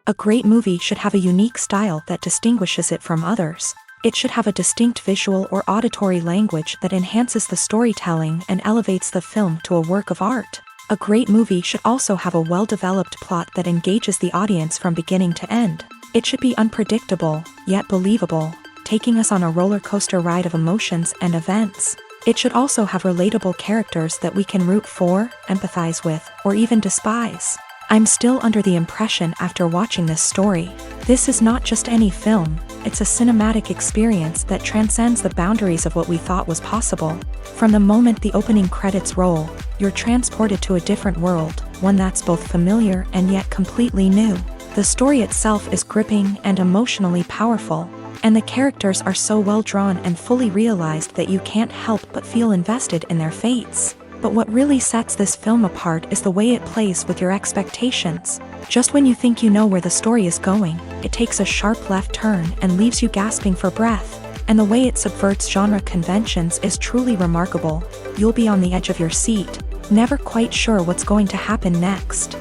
A great movie should have a unique style that distinguishes it from others. It should have a distinct visual or auditory language that enhances the storytelling and elevates the film to a work of art. A great movie should also have a well-developed plot that engages the audience from beginning to end. It should be unpredictable, yet believable, taking us on a roller coaster ride of emotions and events. It should also have relatable characters that we can root for, empathize with, or even despise. I'm still under the impression after watching this story. This is not just any film, it's a cinematic experience that transcends the boundaries of what we thought was possible. From the moment the opening credits roll, you're transported to a different world, one that's both familiar and yet completely new. The story itself is gripping and emotionally powerful, and the characters are so well drawn and fully realized that you can't help but feel invested in their fates. But what really sets this film apart is the way it plays with your expectations. Just when you think you know where the story is going, it takes a sharp left turn and leaves you gasping for breath. And the way it subverts genre conventions is truly remarkable. You'll be on the edge of your seat, never quite sure what's going to happen next.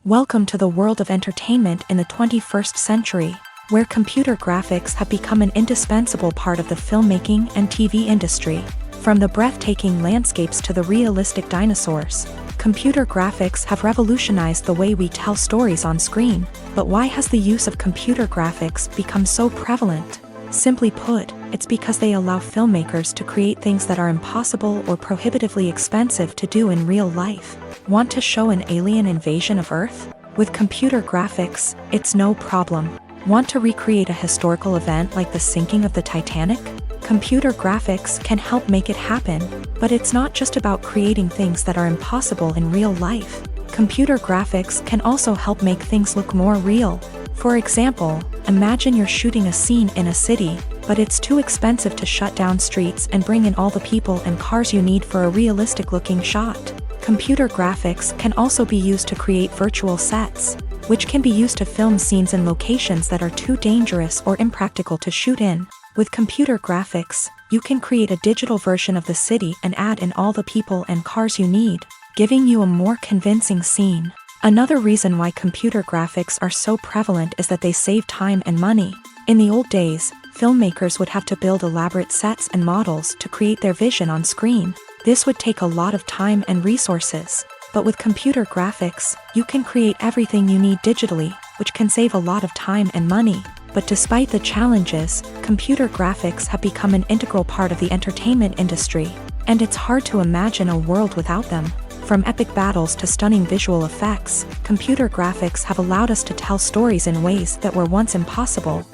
Welcome to the world of entertainment in the 21st century, where computer graphics have become an indispensable part of the filmmaking and TV industry. From the breathtaking landscapes to the realistic dinosaurs, computer graphics have revolutionized the way we tell stories on screen. But why has the use of computer graphics become so prevalent? Simply put, it's because they allow filmmakers to create things that are impossible or prohibitively expensive to do in real life. Want to show an alien invasion of Earth? With computer graphics, it's no problem. Want to recreate a historical event like the sinking of the Titanic? Computer graphics can help make it happen, but it's not just about creating things that are impossible in real life. Computer graphics can also help make things look more real. For example, imagine you're shooting a scene in a city, but it's too expensive to shut down streets and bring in all the people and cars you need for a realistic-looking shot. Computer graphics can also be used to create virtual sets, which can be used to film scenes in locations that are too dangerous or impractical to shoot in. With computer graphics, you can create a digital version of the city and add in all the people and cars you need, giving you a more convincing scene. Another reason why computer graphics are so prevalent is that they save time and money. In the old days, filmmakers would have to build elaborate sets and models to create their vision on screen. This would take a lot of time and resources. But with computer graphics, you can create everything you need digitally, which can save a lot of time and money. But despite the challenges, computer graphics have become an integral part of the entertainment industry, and it's hard to imagine a world without them. From epic battles to stunning visual effects, computer graphics have allowed us to tell stories in ways that were once impossible.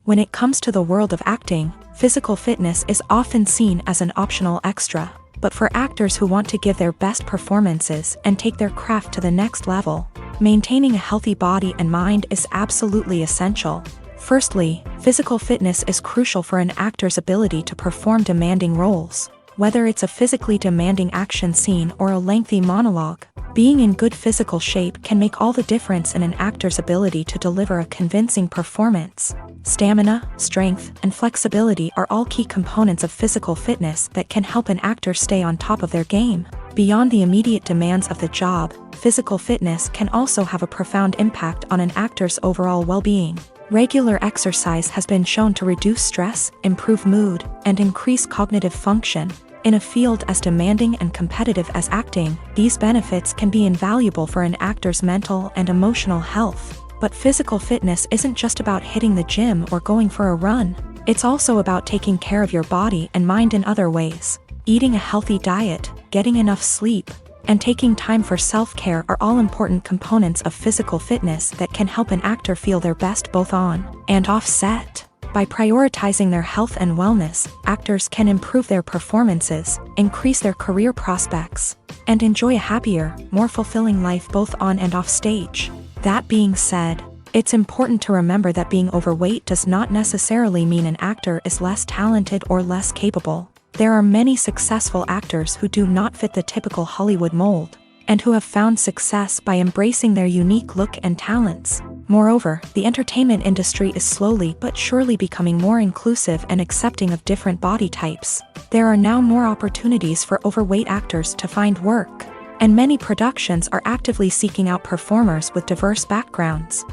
When it comes to the world of acting, physical fitness is often seen as an optional extra. But for actors who want to give their best performances and take their craft to the next level, maintaining a healthy body and mind is absolutely essential. Firstly, physical fitness is crucial for an actor's ability to perform demanding roles. Whether it's a physically demanding action scene or a lengthy monologue, being in good physical shape can make all the difference in an actor's ability to deliver a convincing performance. Stamina, strength, and flexibility are all key components of physical fitness that can help an actor stay on top of their game. Beyond the immediate demands of the job, physical fitness can also have a profound impact on an actor's overall well-being. Regular exercise has been shown to reduce stress, improve mood, and increase cognitive function. In a field as demanding and competitive as acting, these benefits can be invaluable for an actor's mental and emotional health. But physical fitness isn't just about hitting the gym or going for a run. It's also about taking care of your body and mind in other ways. Eating a healthy diet, getting enough sleep, and taking time for self-care are all important components of physical fitness that can help an actor feel their best both on and off set. By prioritizing their health and wellness, actors can improve their performances, increase their career prospects, and enjoy a happier, more fulfilling life both on and off stage. That being said, it's important to remember that being overweight does not necessarily mean an actor is less talented or less capable. There are many successful actors who do not fit the typical Hollywood mold, and who have found success by embracing their unique look and talents. Moreover, the entertainment industry is slowly but surely becoming more inclusive and accepting of different body types. There are now more opportunities for overweight actors to find work, and many productions are actively seeking out performers with diverse backgrounds.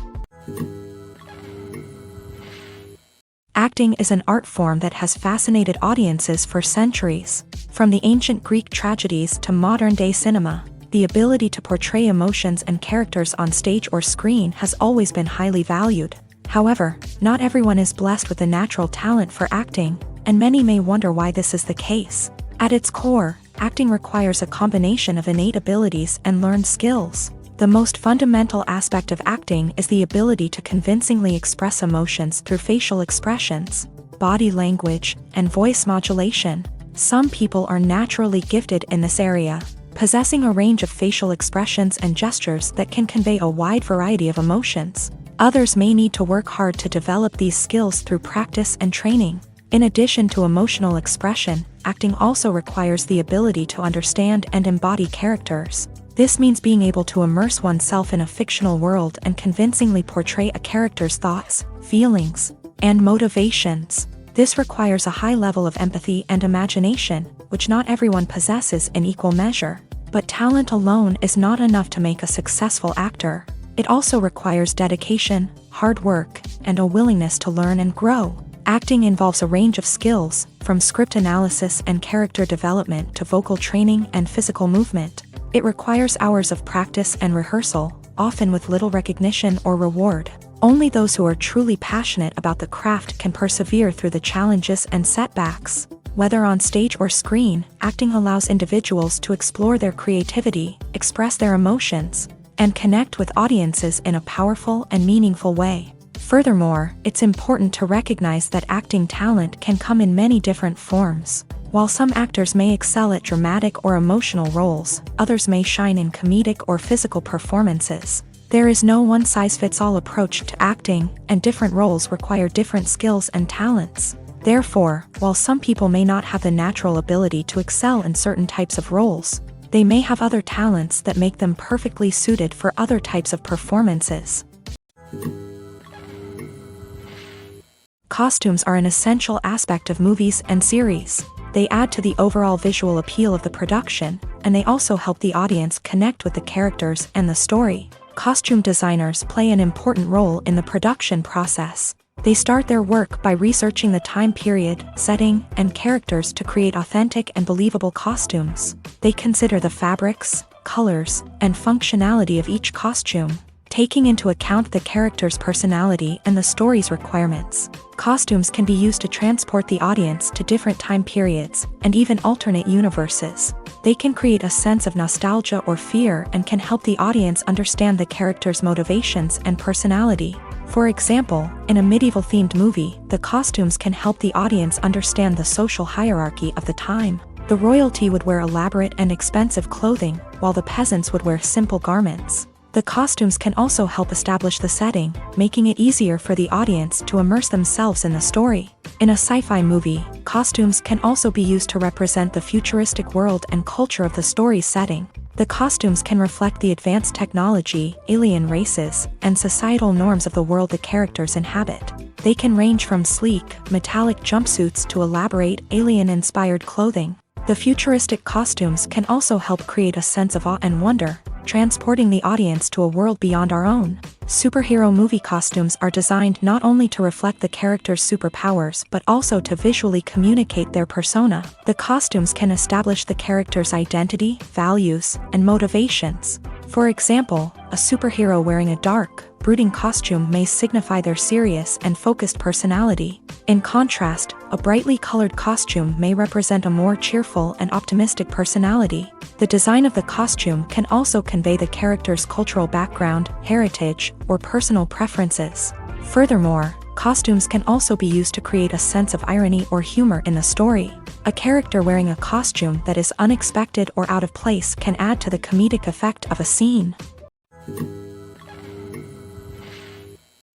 Acting is an art form that has fascinated audiences for centuries. From the ancient Greek tragedies to modern-day cinema, the ability to portray emotions and characters on stage or screen has always been highly valued. However, not everyone is blessed with a natural talent for acting, and many may wonder why this is the case. At its core, acting requires a combination of innate abilities and learned skills. The most fundamental aspect of acting is the ability to convincingly express emotions through facial expressions, body language, and voice modulation. Some people are naturally gifted in this area, possessing a range of facial expressions and gestures that can convey a wide variety of emotions. Others may need to work hard to develop these skills through practice and training. In addition to emotional expression, acting also requires the ability to understand and embody characters. This means being able to immerse oneself in a fictional world and convincingly portray a character's thoughts, feelings, and motivations. This requires a high level of empathy and imagination, which not everyone possesses in equal measure. But talent alone is not enough to make a successful actor. It also requires dedication, hard work, and a willingness to learn and grow. Acting involves a range of skills, from script analysis and character development to vocal training and physical movement. It requires hours of practice and rehearsal, often with little recognition or reward. Only those who are truly passionate about the craft can persevere through the challenges and setbacks. Whether on stage or screen, acting allows individuals to explore their creativity, express their emotions, and connect with audiences in a powerful and meaningful way. Furthermore, it's important to recognize that acting talent can come in many different forms. While some actors may excel at dramatic or emotional roles, others may shine in comedic or physical performances. There is no one-size-fits-all approach to acting, and different roles require different skills and talents. Therefore, while some people may not have the natural ability to excel in certain types of roles, they may have other talents that make them perfectly suited for other types of performances. Costumes are an essential aspect of movies and series. They add to the overall visual appeal of the production, and they also help the audience connect with the characters and the story. Costume designers play an important role in the production process. They start their work by researching the time period, setting, and characters to create authentic and believable costumes. They consider the fabrics, colors, and functionality of each costume, taking into account the character's personality and the story's requirements. Costumes can be used to transport the audience to different time periods and even alternate universes. They can create a sense of nostalgia or fear and can help the audience understand the character's motivations and personality. For example, in a medieval-themed movie, the costumes can help the audience understand the social hierarchy of the time. The royalty would wear elaborate and expensive clothing, while the peasants would wear simple garments. The costumes can also help establish the setting, making it easier for the audience to immerse themselves in the story. In a sci-fi movie, costumes can also be used to represent the futuristic world and culture of the story's setting. The costumes can reflect the advanced technology, alien races, and societal norms of the world the characters inhabit. They can range from sleek, metallic jumpsuits to elaborate, alien-inspired clothing. The futuristic costumes can also help create a sense of awe and wonder, transporting the audience to a world beyond our own. Superhero movie costumes are designed not only to reflect the character's superpowers but also to visually communicate their persona. The costumes can establish the character's identity, values, and motivations. For example, a superhero wearing a dark, brooding costume may signify their serious and focused personality. In contrast, a brightly colored costume may represent a more cheerful and optimistic personality. The design of the costume can also convey the character's cultural background, heritage, or personal preferences. Furthermore, costumes can also be used to create a sense of irony or humor in the story. A character wearing a costume that is unexpected or out of place can add to the comedic effect of a scene.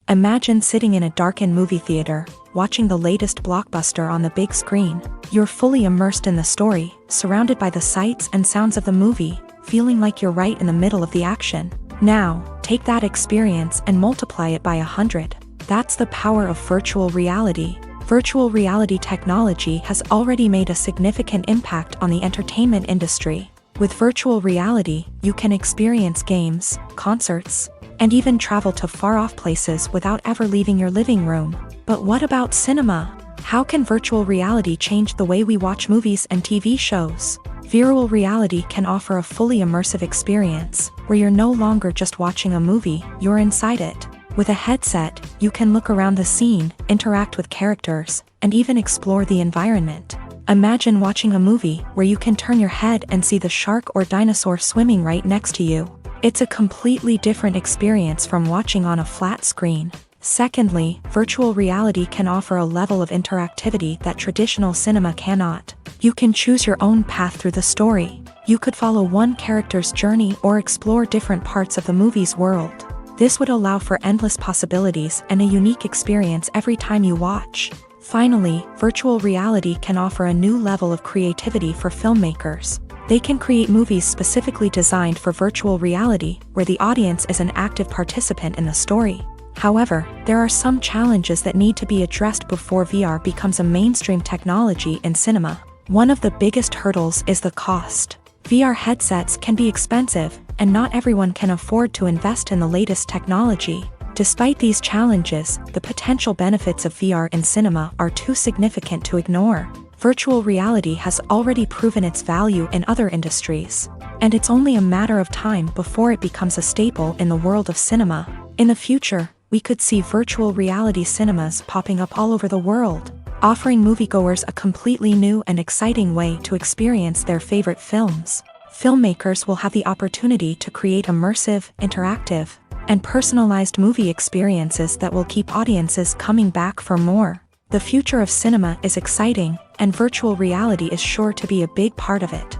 Imagine sitting in a darkened movie theater, watching the latest blockbuster on the big screen. You're fully immersed in the story, surrounded by the sights and sounds of the movie, feeling like you're right in the middle of the action. Now, take that experience and multiply it by 100. That's the power of virtual reality. Virtual reality technology has already made a significant impact on the entertainment industry. With virtual reality, you can experience games, concerts, and even travel to far-off places without ever leaving your living room. But what about cinema? How can virtual reality change the way we watch movies and TV shows? Virtual reality can offer a fully immersive experience, where you're no longer just watching a movie, you're inside it. With a headset, you can look around the scene, interact with characters, and even explore the environment. Imagine watching a movie where you can turn your head and see the shark or dinosaur swimming right next to you. It's a completely different experience from watching on a flat screen. Secondly, virtual reality can offer a level of interactivity that traditional cinema cannot. You can choose your own path through the story. You could follow one character's journey or explore different parts of the movie's world. This would allow for endless possibilities and a unique experience every time you watch. Finally, virtual reality can offer a new level of creativity for filmmakers. They can create movies specifically designed for virtual reality, where the audience is an active participant in the story. However, there are some challenges that need to be addressed before VR becomes a mainstream technology in cinema. One of the biggest hurdles is the cost. VR headsets can be expensive, and not everyone can afford to invest in the latest technology. Despite these challenges, the potential benefits of VR in cinema are too significant to ignore. Virtual reality has already proven its value in other industries, and it's only a matter of time before it becomes a staple in the world of cinema. In the future, we could see virtual reality cinemas popping up all over the world, offering moviegoers a completely new and exciting way to experience their favorite films. Filmmakers will have the opportunity to create immersive, interactive, and personalized movie experiences that will keep audiences coming back for more. The future of cinema is exciting, and virtual reality is sure to be a big part of it.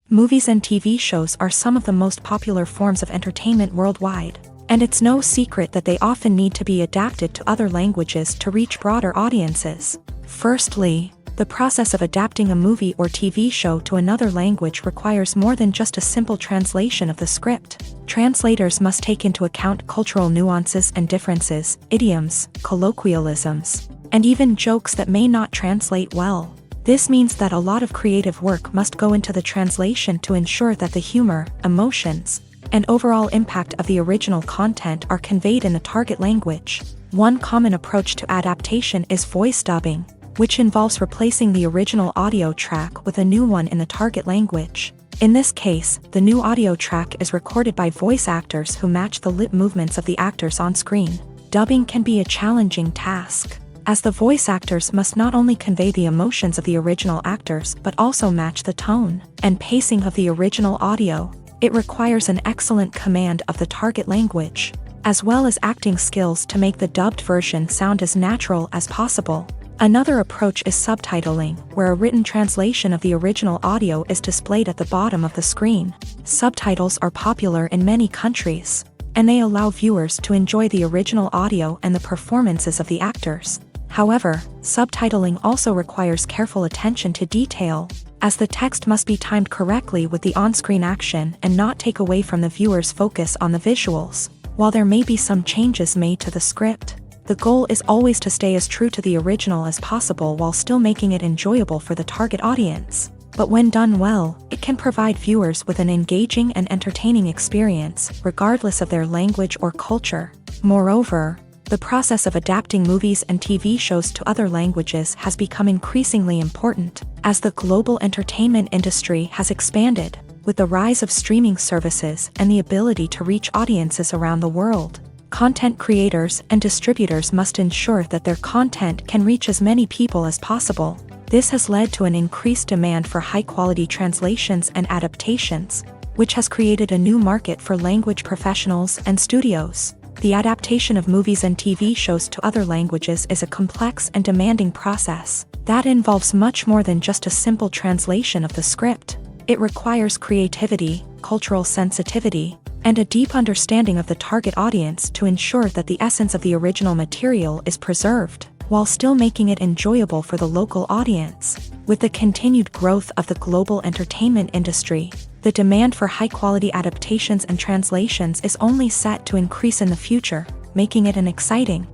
Movies and TV shows are some of the most popular forms of entertainment worldwide, and it's no secret that they often need to be adapted to other languages to reach broader audiences. Firstly, the process of adapting a movie or TV show to another language requires more than just a simple translation of the script. Translators must take into account cultural nuances and differences, idioms, colloquialisms, and even jokes that may not translate well. This means that a lot of creative work must go into the translation to ensure that the humor, emotions, and overall impact of the original content are conveyed in the target language. One common approach to adaptation is voice dubbing, which involves replacing the original audio track with a new one in the target language. In this case, the new audio track is recorded by voice actors who match the lip movements of the actors on screen. Dubbing can be a challenging task, as the voice actors must not only convey the emotions of the original actors but also match the tone and pacing of the original audio. It requires an excellent command of the target language, as well as acting skills to make the dubbed version sound as natural as possible. Another approach is subtitling, where a written translation of the original audio is displayed at the bottom of the screen. Subtitles are popular in many countries, and they allow viewers to enjoy the original audio and the performances of the actors. However, subtitling also requires careful attention to detail, as the text must be timed correctly with the on-screen action and not take away from the viewer's focus on the visuals. While there may be some changes made to the script, the goal is always to stay as true to the original as possible while still making it enjoyable for the target audience. But when done well, it can provide viewers with an engaging and entertaining experience, regardless of their language or culture. Moreover, the process of adapting movies and TV shows to other languages has become increasingly important, as the global entertainment industry has expanded, with the rise of streaming services and the ability to reach audiences around the world. Content creators and distributors must ensure that their content can reach as many people as possible. This has led to an increased demand for high-quality translations and adaptations, which has created a new market for language professionals and studios. The adaptation of movies and TV shows to other languages is a complex and demanding process that involves much more than just a simple translation of the script. It requires creativity, cultural sensitivity, and a deep understanding of the target audience to ensure that the essence of the original material is preserved, while still making it enjoyable for the local audience. With the continued growth of the global entertainment industry, The demand for high-quality adaptations and translations is only set to increase in the future, making it an exciting.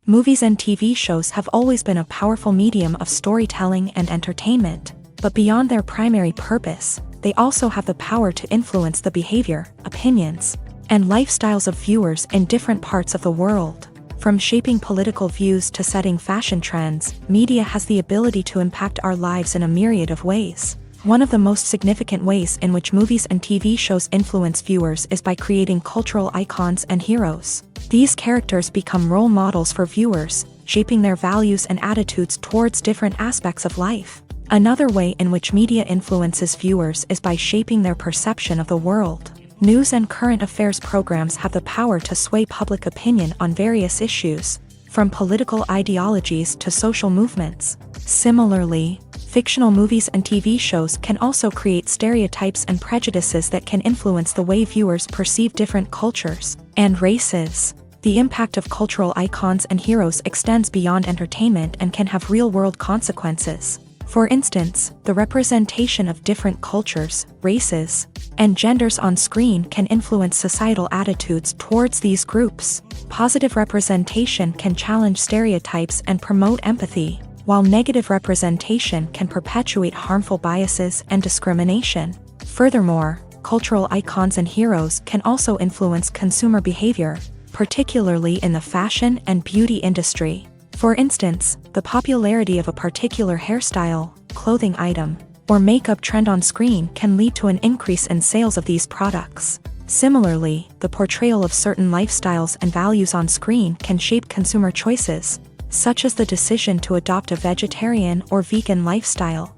Movies and TV shows have always been a powerful medium of storytelling and entertainment, but beyond their primary purpose, they also have the power to influence the behavior, opinions, and lifestyles of viewers in different parts of the world. From shaping political views to setting fashion trends, media has the ability to impact our lives in a myriad of ways. One of the most significant ways in which movies and TV shows influence viewers is by creating cultural icons and heroes. These characters become role models for viewers, shaping their values and attitudes towards different aspects of life. Another way in which media influences viewers is by shaping their perception of the world. News and current affairs programs have the power to sway public opinion on various issues, from political ideologies to social movements. Similarly, fictional movies and TV shows can also create stereotypes and prejudices that can influence the way viewers perceive different cultures and races. The impact of cultural icons and heroes extends beyond entertainment and can have real-world consequences. For instance, the representation of different cultures, races, and genders on screen can influence societal attitudes towards these groups. Positive representation can challenge stereotypes and promote empathy, while negative representation can perpetuate harmful biases and discrimination. Furthermore, cultural icons and heroes can also influence consumer behavior, particularly in the fashion and beauty industry. For instance, the popularity of a particular hairstyle, clothing item, or makeup trend on screen can lead to an increase in sales of these products. Similarly, the portrayal of certain lifestyles and values on screen can shape consumer choices, such as the decision to adopt a vegetarian or vegan lifestyle.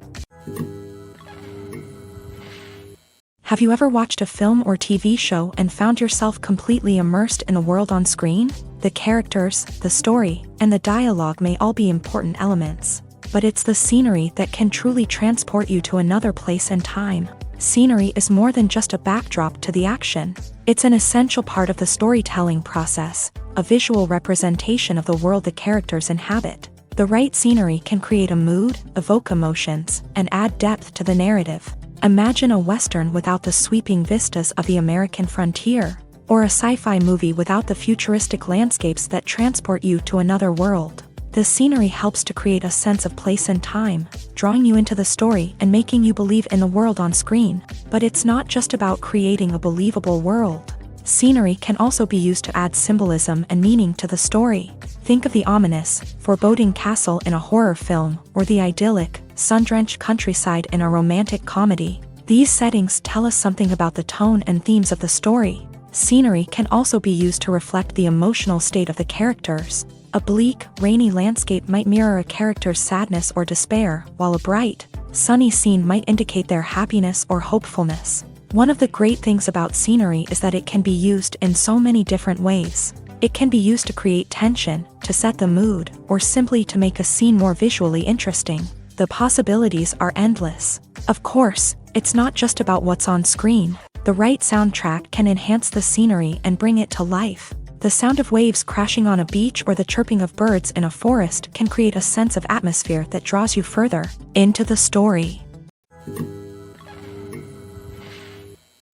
Have you ever watched a film or TV show and found yourself completely immersed in the world on screen? The characters, the story, and the dialogue may all be important elements, but it's the scenery that can truly transport you to another place and time. Scenery is more than just a backdrop to the action. It's an essential part of the storytelling process, a visual representation of the world the characters inhabit. The right scenery can create a mood, evoke emotions, and add depth to the narrative. Imagine a Western without the sweeping vistas of the American frontier, or a sci-fi movie without the futuristic landscapes that transport you to another world. The scenery helps to create a sense of place and time, drawing you into the story and making you believe in the world on screen. But it's not just about creating a believable world. Scenery can also be used to add symbolism and meaning to the story. Think of the ominous, foreboding castle in a horror film, or the idyllic, sun-drenched countryside in a romantic comedy. These settings tell us something about the tone and themes of the story. Scenery can also be used to reflect the emotional state of the characters. A bleak, rainy landscape might mirror a character's sadness or despair, while a bright, sunny scene might indicate their happiness or hopefulness. One of the great things about scenery is that it can be used in so many different ways. It can be used to create tension, to set the mood, or simply to make a scene more visually interesting. The possibilities are endless. Of course, it's not just about what's on screen. The right soundtrack can enhance the scenery and bring it to life. The sound of waves crashing on a beach or the chirping of birds in a forest can create a sense of atmosphere that draws you further into the story.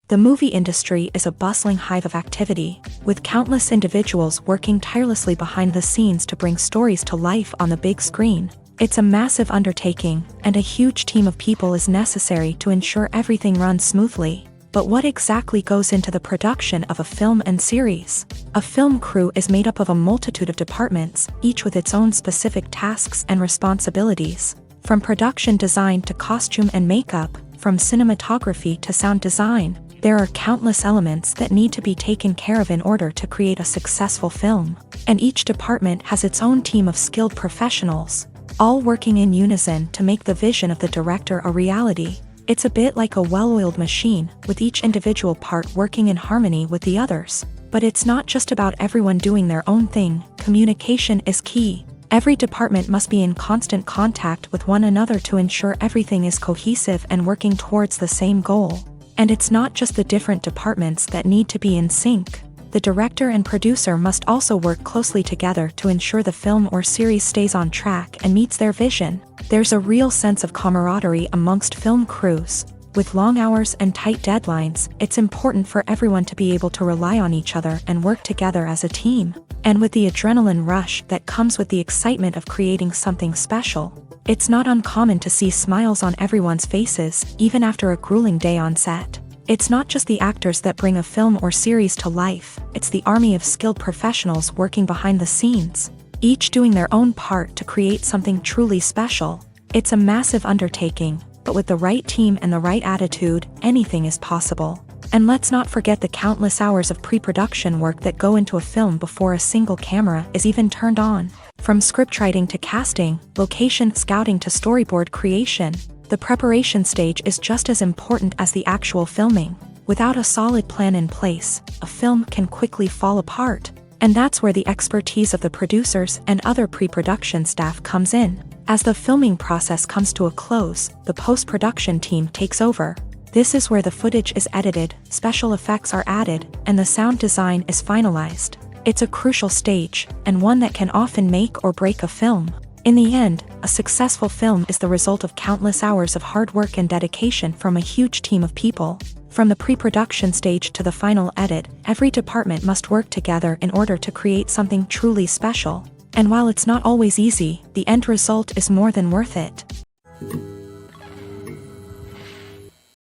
The movie industry is a bustling hive of activity, with countless individuals working tirelessly behind the scenes to bring stories to life on the big screen. It's a massive undertaking, and a huge team of people is necessary to ensure everything runs smoothly. But what exactly goes into the production of a film and series? A film crew is made up of a multitude of departments, each with its own specific tasks and responsibilities. From production design to costume and makeup, from cinematography to sound design, there are countless elements that need to be taken care of in order to create a successful film. And each department has its own team of skilled professionals, all working in unison to make the vision of the director a reality. It's a bit like a well-oiled machine, with each individual part working in harmony with the others. But it's not just about everyone doing their own thing. Communication is key. Every department must be in constant contact with one another to ensure everything is cohesive and working towards the same goal. And it's not just the different departments that need to be in sync. The director and producer must also work closely together to ensure the film or series stays on track and meets their vision. There's a real sense of camaraderie amongst film crews. With long hours and tight deadlines, it's important for everyone to be able to rely on each other and work together as a team. And with the adrenaline rush that comes with the excitement of creating something special, it's not uncommon to see smiles on everyone's faces, even after a grueling day on set. It's not just the actors that bring a film or series to life, it's the army of skilled professionals working behind the scenes, each doing their own part to create something truly special. It's a massive undertaking, but with the right team and the right attitude, anything is possible. And let's not forget the countless hours of pre-production work that go into a film before a single camera is even turned on. From scriptwriting to casting, location scouting to storyboard creation, the preparation stage is just as important as the actual filming. Without a solid plan in place, a film can quickly fall apart. And that's where the expertise of the producers and other pre-production staff comes in. As the filming process comes to a close, the post-production team takes over. This is where the footage is edited, special effects are added, and the sound design is finalized. It's a crucial stage, and one that can often make or break a film. In the end, a successful film is the result of countless hours of hard work and dedication from a huge team of people. From the pre-production stage to the final edit, every department must work together in order to create something truly special. And while it's not always easy, the end result is more than worth it.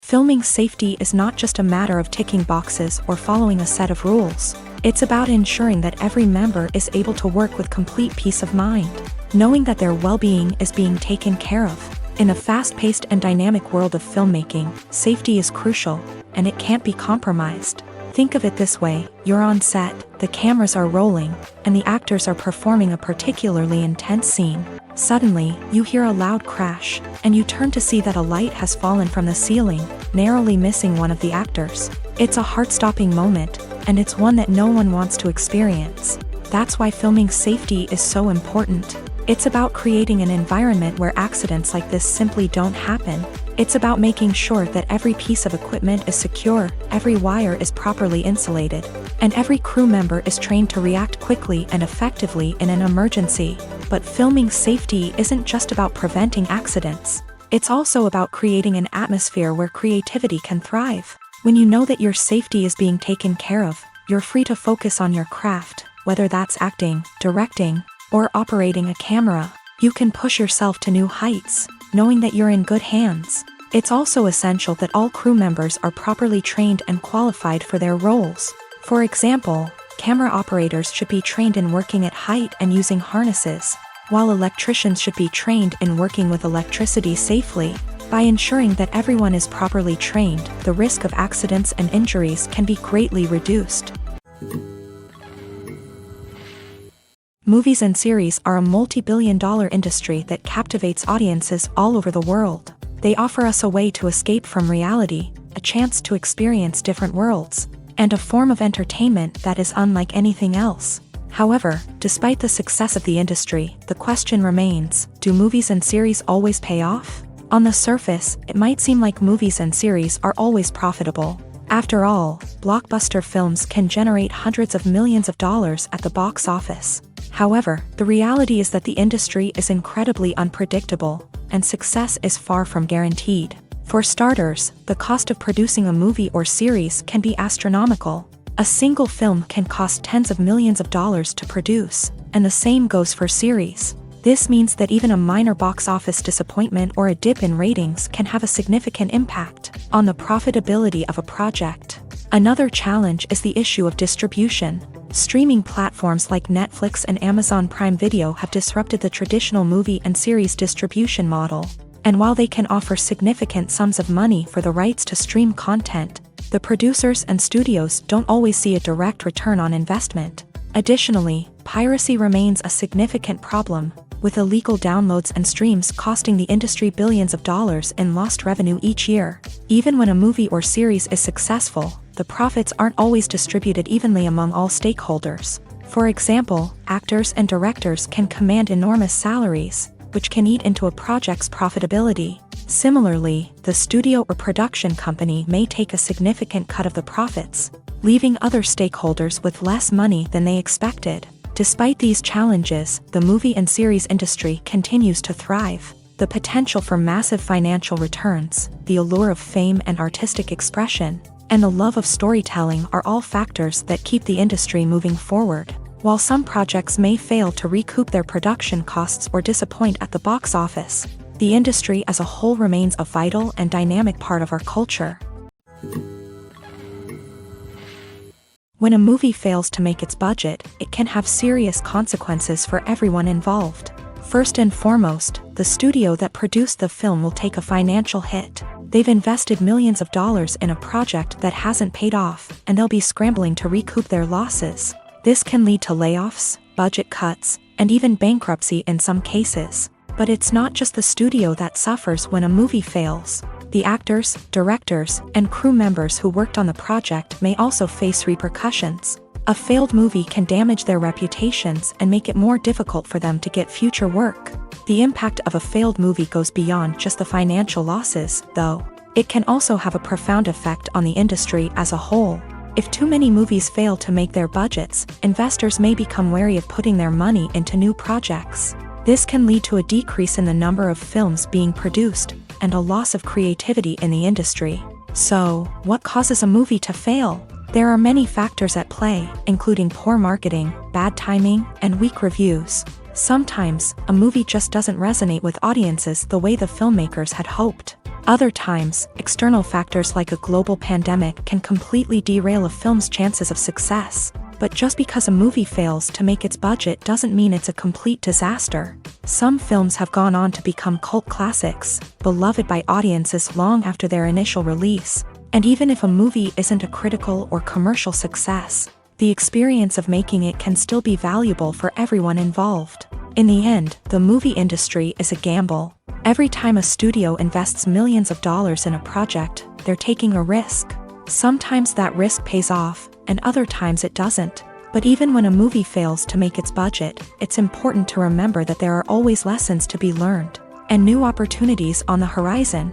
Filming safety is not just a matter of ticking boxes or following a set of rules. It's about ensuring that every member is able to work with complete peace of mind, knowing that their well-being is being taken care of. In a fast-paced and dynamic world of filmmaking, safety is crucial, and it can't be compromised. Think of it this way: you're on set, the cameras are rolling, and the actors are performing a particularly intense scene. Suddenly, you hear a loud crash, and you turn to see that a light has fallen from the ceiling, narrowly missing one of the actors. It's a heart-stopping moment, and it's one that no one wants to experience. That's why filming safety is so important. It's about creating an environment where accidents like this simply don't happen. It's about making sure that every piece of equipment is secure, every wire is properly insulated, and every crew member is trained to react quickly and effectively in an emergency. But filming safety isn't just about preventing accidents. It's also about creating an atmosphere where creativity can thrive. When you know that your safety is being taken care of, you're free to focus on your craft, whether that's acting, directing, or operating a camera. You can push yourself to new heights, knowing that you're in good hands. It's also essential that all crew members are properly trained and qualified for their roles. For example, camera operators should be trained in working at height and using harnesses, while electricians should be trained in working with electricity safely. By ensuring that everyone is properly trained, the risk of accidents and injuries can be greatly reduced. Movies and series are a multi-billion-dollar industry that captivates audiences all over the world. They offer us a way to escape from reality, a chance to experience different worlds, and a form of entertainment that is unlike anything else. However, despite the success of the industry, the question remains: do movies and series always pay off? On the surface, it might seem like movies and series are always profitable. After all, blockbuster films can generate hundreds of millions of dollars at the box office. However, the reality is that the industry is incredibly unpredictable, and success is far from guaranteed. For starters, the cost of producing a movie or series can be astronomical. A single film can cost tens of millions of dollars to produce, and the same goes for series. This means that even a minor box office disappointment or a dip in ratings can have a significant impact on the profitability of a project. Another challenge is the issue of distribution. Streaming platforms like Netflix and Amazon Prime Video have disrupted the traditional movie and series distribution model. And while they can offer significant sums of money for the rights to stream content, the producers and studios don't always see a direct return on investment. Additionally, piracy remains a significant problem, with illegal downloads and streams costing the industry billions of dollars in lost revenue each year. Even when a movie or series is successful, the profits aren't always distributed evenly among all stakeholders. For example, actors and directors can command enormous salaries, which can eat into a project's profitability. Similarly, the studio or production company may take a significant cut of the profits, leaving other stakeholders with less money than they expected. Despite these challenges, the movie and series industry continues to thrive. The potential for massive financial returns, the allure of fame and artistic expression, and the love of storytelling are all factors that keep the industry moving forward. While some projects may fail to recoup their production costs or disappoint at the box office, the industry as a whole remains a vital and dynamic part of our culture. When a movie fails to make its budget, it can have serious consequences for everyone involved. First and foremost, the studio that produced the film will take a financial hit. They've invested millions of dollars in a project that hasn't paid off, and they'll be scrambling to recoup their losses. This can lead to layoffs, budget cuts, and even bankruptcy in some cases. But it's not just the studio that suffers when a movie fails. The actors, directors, and crew members who worked on the project may also face repercussions. A failed movie can damage their reputations and make it more difficult for them to get future work. The impact of a failed movie goes beyond just the financial losses, though. It can also have a profound effect on the industry as a whole. If too many movies fail to make their budgets, investors may become wary of putting their money into new projects. This can lead to a decrease in the number of films being produced, and a loss of creativity in the industry. So, what causes a movie to fail? There are many factors at play, including poor marketing, bad timing, and weak reviews. Sometimes, a movie just doesn't resonate with audiences the way the filmmakers had hoped. Other times, external factors like a global pandemic can completely derail a film's chances of success. But just because a movie fails to make its budget doesn't mean it's a complete disaster. Some films have gone on to become cult classics, beloved by audiences long after their initial release. And even if a movie isn't a critical or commercial success, the experience of making it can still be valuable for everyone involved. In the end, the movie industry is a gamble. Every time a studio invests millions of dollars in a project, they're taking a risk. Sometimes that risk pays off, and other times it doesn't. But even when a movie fails to make its budget, it's important to remember that there are always lessons to be learned, and new opportunities on the horizon.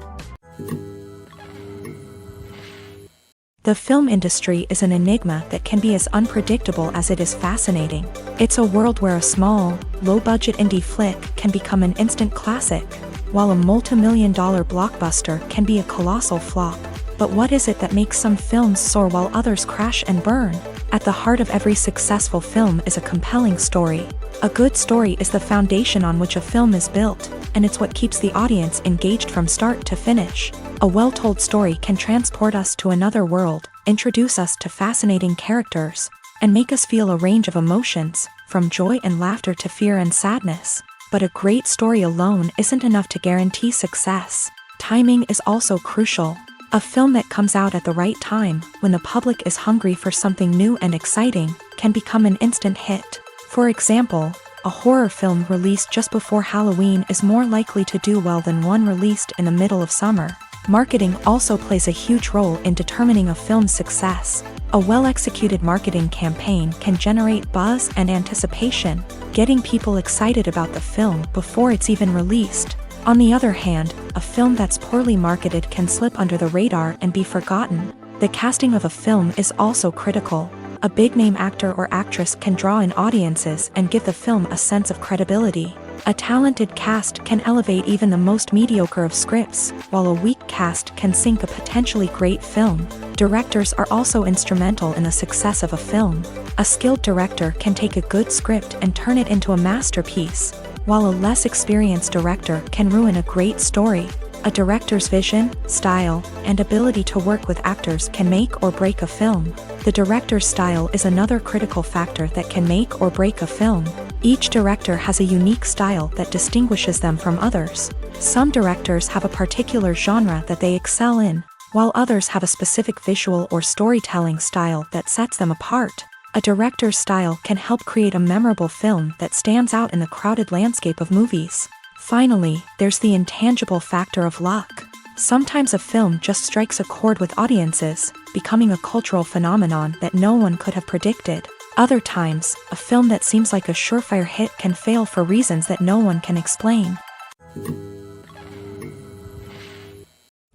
The film industry is an enigma that can be as unpredictable as it is fascinating. It's a world where a small, low-budget indie flick can become an instant classic, while a multi-million-dollar blockbuster can be a colossal flop. But what is it that makes some films soar while others crash and burn? At the heart of every successful film is a compelling story. A good story is the foundation on which a film is built, and it's what keeps the audience engaged from start to finish. A well-told story can transport us to another world, introduce us to fascinating characters, and make us feel a range of emotions, from joy and laughter to fear and sadness. But a great story alone isn't enough to guarantee success. Timing is also crucial. A film that comes out at the right time, when the public is hungry for something new and exciting, can become an instant hit. For example, a horror film released just before Halloween is more likely to do well than one released in the middle of summer. Marketing also plays a huge role in determining a film's success. A well-executed marketing campaign can generate buzz and anticipation, getting people excited about the film before it's even released. On the other hand, a film that's poorly marketed can slip under the radar and be forgotten. The casting of a film is also critical. A big-name actor or actress can draw in audiences and give the film a sense of credibility. A talented cast can elevate even the most mediocre of scripts, while a weak cast can sink a potentially great film. Directors are also instrumental in the success of a film. A skilled director can take a good script and turn it into a masterpiece, while a less experienced director can ruin a great story. A director's vision, style, and ability to work with actors can make or break a film. The director's style is another critical factor that can make or break a film. Each director has a unique style that distinguishes them from others. Some directors have a particular genre that they excel in, while others have a specific visual or storytelling style that sets them apart. A director's style can help create a memorable film that stands out in the crowded landscape of movies. Finally, there's the intangible factor of luck. Sometimes a film just strikes a chord with audiences, becoming a cultural phenomenon that no one could have predicted. Other times, a film that seems like a surefire hit can fail for reasons that no one can explain.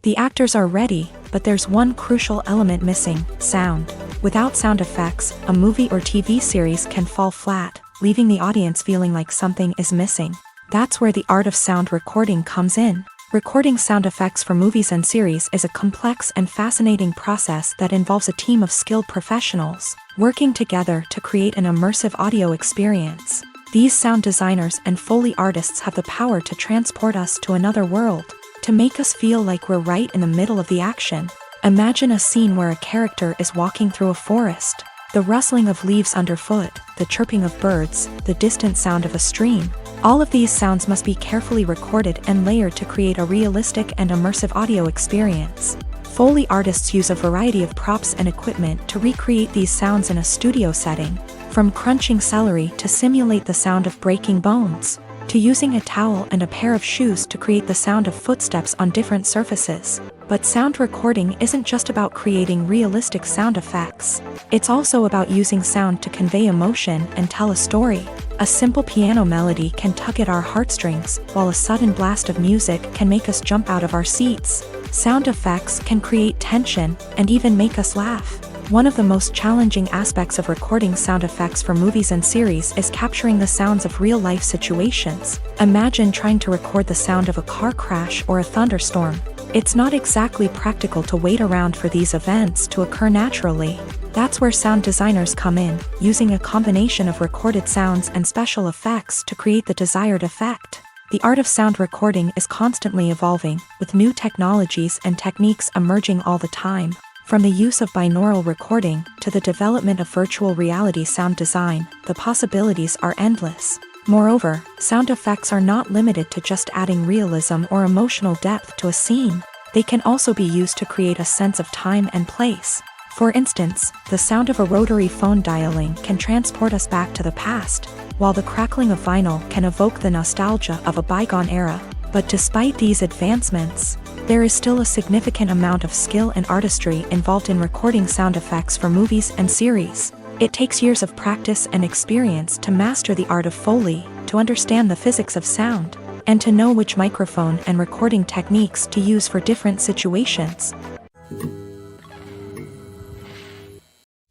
The actors are ready, but there's one crucial element missing: sound. Without sound effects, a movie or TV series can fall flat, leaving the audience feeling like something is missing. That's where the art of sound recording comes in. Recording sound effects for movies and series is a complex and fascinating process that involves a team of skilled professionals working together to create an immersive audio experience. These sound designers and Foley artists have the power to transport us to another world, to make us feel like we're right in the middle of the action. Imagine a scene where a character is walking through a forest. The rustling of leaves underfoot, the chirping of birds, the distant sound of a stream. All of these sounds must be carefully recorded and layered to create a realistic and immersive audio experience. Foley artists use a variety of props and equipment to recreate these sounds in a studio setting, from crunching celery to simulate the sound of breaking bones, to using a towel and a pair of shoes to create the sound of footsteps on different surfaces. But sound recording isn't just about creating realistic sound effects. It's also about using sound to convey emotion and tell a story. A simple piano melody can tug at our heartstrings, while a sudden blast of music can make us jump out of our seats. Sound effects can create tension and even make us laugh. One of the most challenging aspects of recording sound effects for movies and series is capturing the sounds of real-life situations. Imagine trying to record the sound of a car crash or a thunderstorm. It's not exactly practical to wait around for these events to occur naturally. That's where sound designers come in, using a combination of recorded sounds and special effects to create the desired effect. The art of sound recording is constantly evolving, with new technologies and techniques emerging all the time. From the use of binaural recording to the development of virtual reality sound design, the possibilities are endless. Moreover, sound effects are not limited to just adding realism or emotional depth to a scene. They can also be used to create a sense of time and place. For instance, the sound of a rotary phone dialing can transport us back to the past, while the crackling of vinyl can evoke the nostalgia of a bygone era. But despite these advancements, there is still a significant amount of skill and artistry involved in recording sound effects for movies and series. It takes years of practice and experience to master the art of Foley, to understand the physics of sound, and to know which microphone and recording techniques to use for different situations.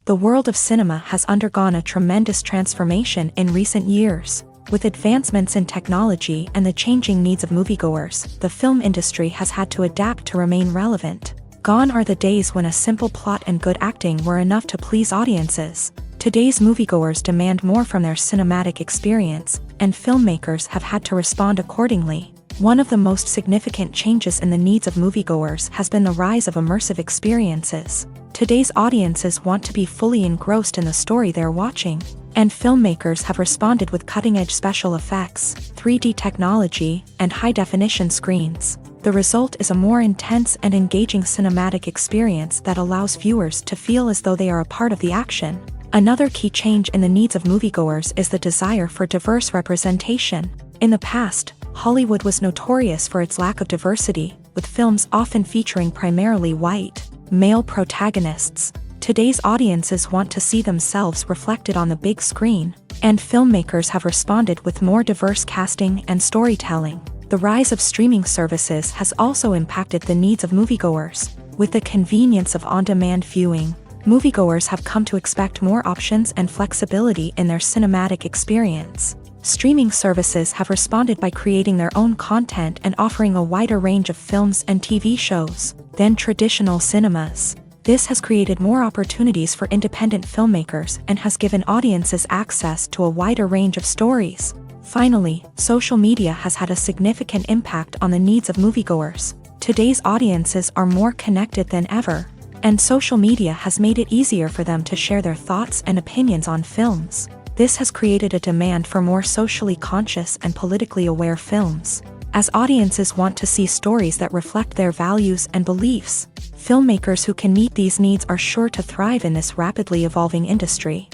The world of cinema has undergone a tremendous transformation in recent years. With advancements in technology and the changing needs of moviegoers, the film industry has had to adapt to remain relevant. Gone are the days when a simple plot and good acting were enough to please audiences. Today's moviegoers demand more from their cinematic experience, and filmmakers have had to respond accordingly. One of the most significant changes in the needs of moviegoers has been the rise of immersive experiences. Today's audiences want to be fully engrossed in the story they're watching, and filmmakers have responded with cutting-edge special effects, 3D technology, and high-definition screens. The result is a more intense and engaging cinematic experience that allows viewers to feel as though they are a part of the action. Another key change in the needs of moviegoers is the desire for diverse representation. In the past, Hollywood was notorious for its lack of diversity, with films often featuring primarily white, male protagonists. Today's audiences want to see themselves reflected on the big screen, and filmmakers have responded with more diverse casting and storytelling. The rise of streaming services has also impacted the needs of moviegoers. With the convenience of on-demand viewing, moviegoers have come to expect more options and flexibility in their cinematic experience. Streaming services have responded by creating their own content and offering a wider range of films and TV shows than traditional cinemas. This has created more opportunities for independent filmmakers and has given audiences access to a wider range of stories. Finally, social media has had a significant impact on the needs of moviegoers. Today's audiences are more connected than ever, and social media has made it easier for them to share their thoughts and opinions on films. This has created a demand for more socially conscious and politically aware films. As audiences want to see stories that reflect their values and beliefs, filmmakers who can meet these needs are sure to thrive in this rapidly evolving industry.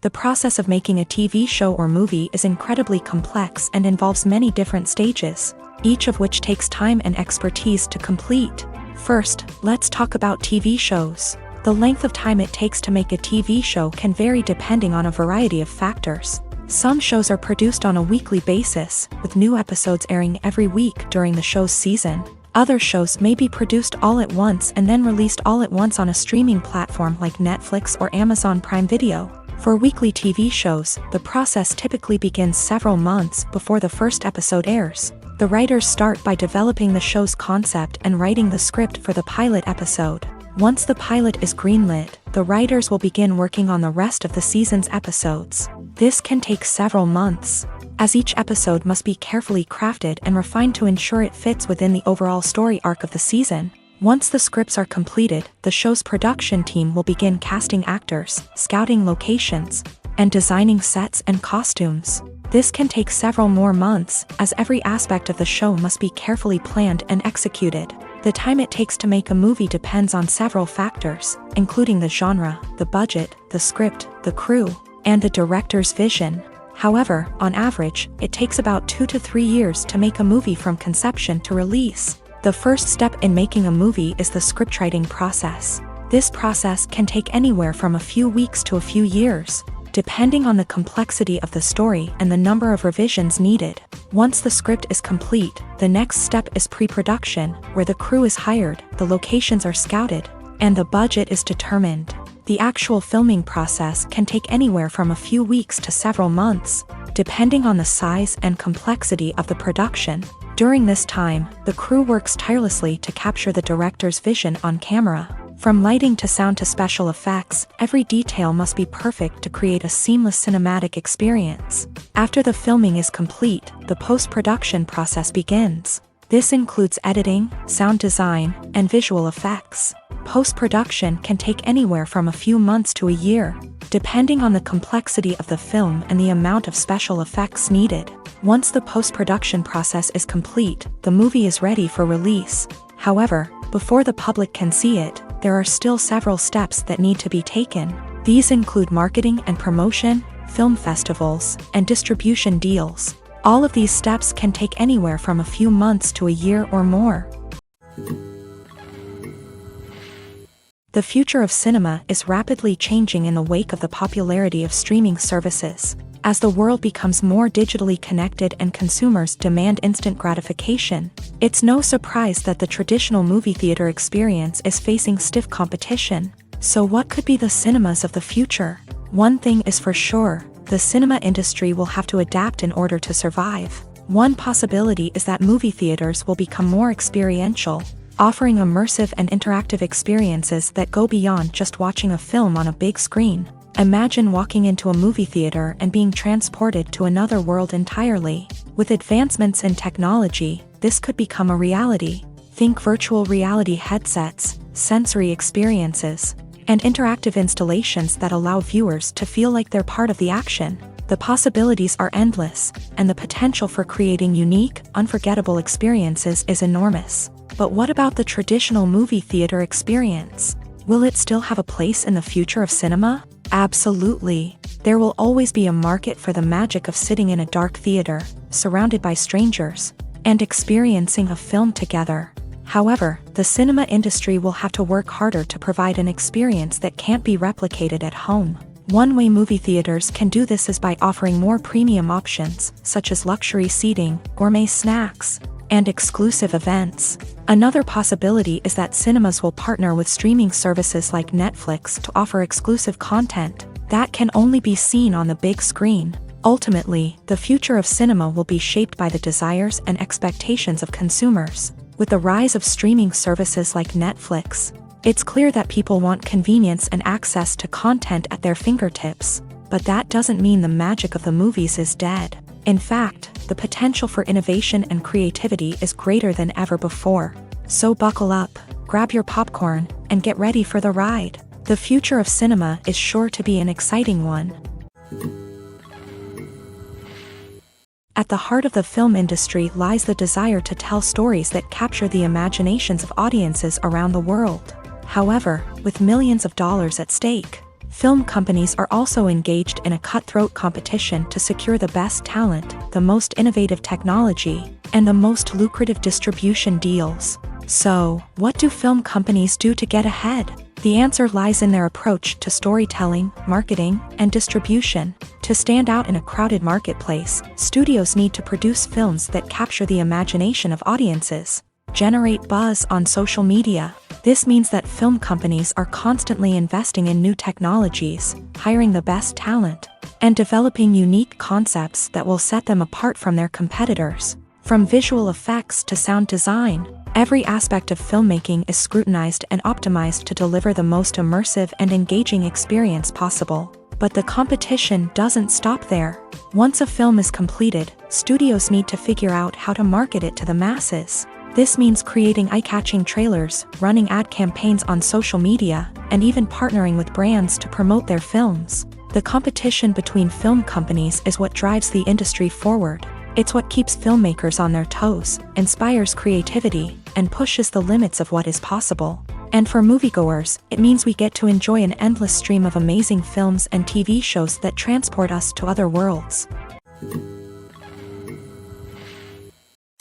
The process of making a TV show or movie is incredibly complex and involves many different stages, each of which takes time and expertise to complete. First, let's talk about TV shows. The length of time it takes to make a TV show can vary depending on a variety of factors. Some shows are produced on a weekly basis, with new episodes airing every week during the show's season. Other shows may be produced all at once and then released all at once on a streaming platform like Netflix or Amazon Prime Video. For weekly TV shows, the process typically begins several months before the first episode airs. The writers start by developing the show's concept and writing the script for the pilot episode. Once the pilot is greenlit, the writers will begin working on the rest of the season's episodes. This can take several months, as each episode must be carefully crafted and refined to ensure it fits within the overall story arc of the season. Once the scripts are completed, the show's production team will begin casting actors, scouting locations, and designing sets and costumes. This can take several more months, as every aspect of the show must be carefully planned and executed. The time it takes to make a movie depends on several factors, including the genre, the budget, the script, the crew, and the director's vision. However, on average, it takes about 2 to 3 years to make a movie from conception to release. The first step in making a movie is the scriptwriting process. This process can take anywhere from a few weeks to a few years, depending on the complexity of the story and the number of revisions needed. Once the script is complete, the next step is pre-production, where the crew is hired, the locations are scouted, and the budget is determined. The actual filming process can take anywhere from a few weeks to several months, depending on the size and complexity of the production. During this time, the crew works tirelessly to capture the director's vision on camera. From lighting to sound to special effects, every detail must be perfect to create a seamless cinematic experience. After the filming is complete, the post-production process begins. This includes editing, sound design, and visual effects. Post-production can take anywhere from a few months to a year, depending on the complexity of the film and the amount of special effects needed. Once the post-production process is complete, the movie is ready for release. However, before the public can see it, there are still several steps that need to be taken. These include marketing and promotion, film festivals, and distribution deals. All of these steps can take anywhere from a few months to a year or more. The future of cinema is rapidly changing in the wake of the popularity of streaming services. As the world becomes more digitally connected and consumers demand instant gratification, it's no surprise that the traditional movie theater experience is facing stiff competition. So what could be the cinemas of the future? One thing is for sure, the cinema industry will have to adapt in order to survive. One possibility is that movie theaters will become more experiential, offering immersive and interactive experiences that go beyond just watching a film on a big screen. Imagine walking into a movie theater and being transported to another world entirely. With advancements in technology, this could become a reality. Think virtual reality headsets, sensory experiences, and interactive installations that allow viewers to feel like they're part of the action. The possibilities are endless, and the potential for creating unique, unforgettable experiences is enormous. But what about the traditional movie theater experience? Will it still have a place in the future of cinema? Absolutely. There will always be a market for the magic of sitting in a dark theater, surrounded by strangers, and experiencing a film together. However, the cinema industry will have to work harder to provide an experience that can't be replicated at home. One way movie theaters can do this is by offering more premium options, such as luxury seating, gourmet snacks, and exclusive events. Another possibility is that cinemas will partner with streaming services like Netflix to offer exclusive content that can only be seen on the big screen. Ultimately, the future of cinema will be shaped by the desires and expectations of consumers. With the rise of streaming services like Netflix, it's clear that people want convenience and access to content at their fingertips. But that doesn't mean the magic of the movies is dead. In fact, the potential for innovation and creativity is greater than ever before. So buckle up, grab your popcorn, and get ready for the ride. The future of cinema is sure to be an exciting one. At the heart of the film industry lies the desire to tell stories that capture the imaginations of audiences around the world. However, with millions of dollars at stake, film companies are also engaged in a cutthroat competition to secure the best talent, the most innovative technology, and the most lucrative distribution deals. So, what do film companies do to get ahead? The answer lies in their approach to storytelling, marketing, and distribution. To stand out in a crowded marketplace, studios need to produce films that capture the imagination of audiences, generate buzz on social media, This means that film companies are constantly investing in new technologies, hiring the best talent, and developing unique concepts that will set them apart from their competitors. From visual effects to sound design, every aspect of filmmaking is scrutinized and optimized to deliver the most immersive and engaging experience possible. But the competition doesn't stop there. Once a film is completed, studios need to figure out how to market it to the masses. This means creating eye-catching trailers, running ad campaigns on social media, and even partnering with brands to promote their films. The competition between film companies is what drives the industry forward. It's what keeps filmmakers on their toes, inspires creativity, and pushes the limits of what is possible. And for moviegoers, it means we get to enjoy an endless stream of amazing films and TV shows that transport us to other worlds.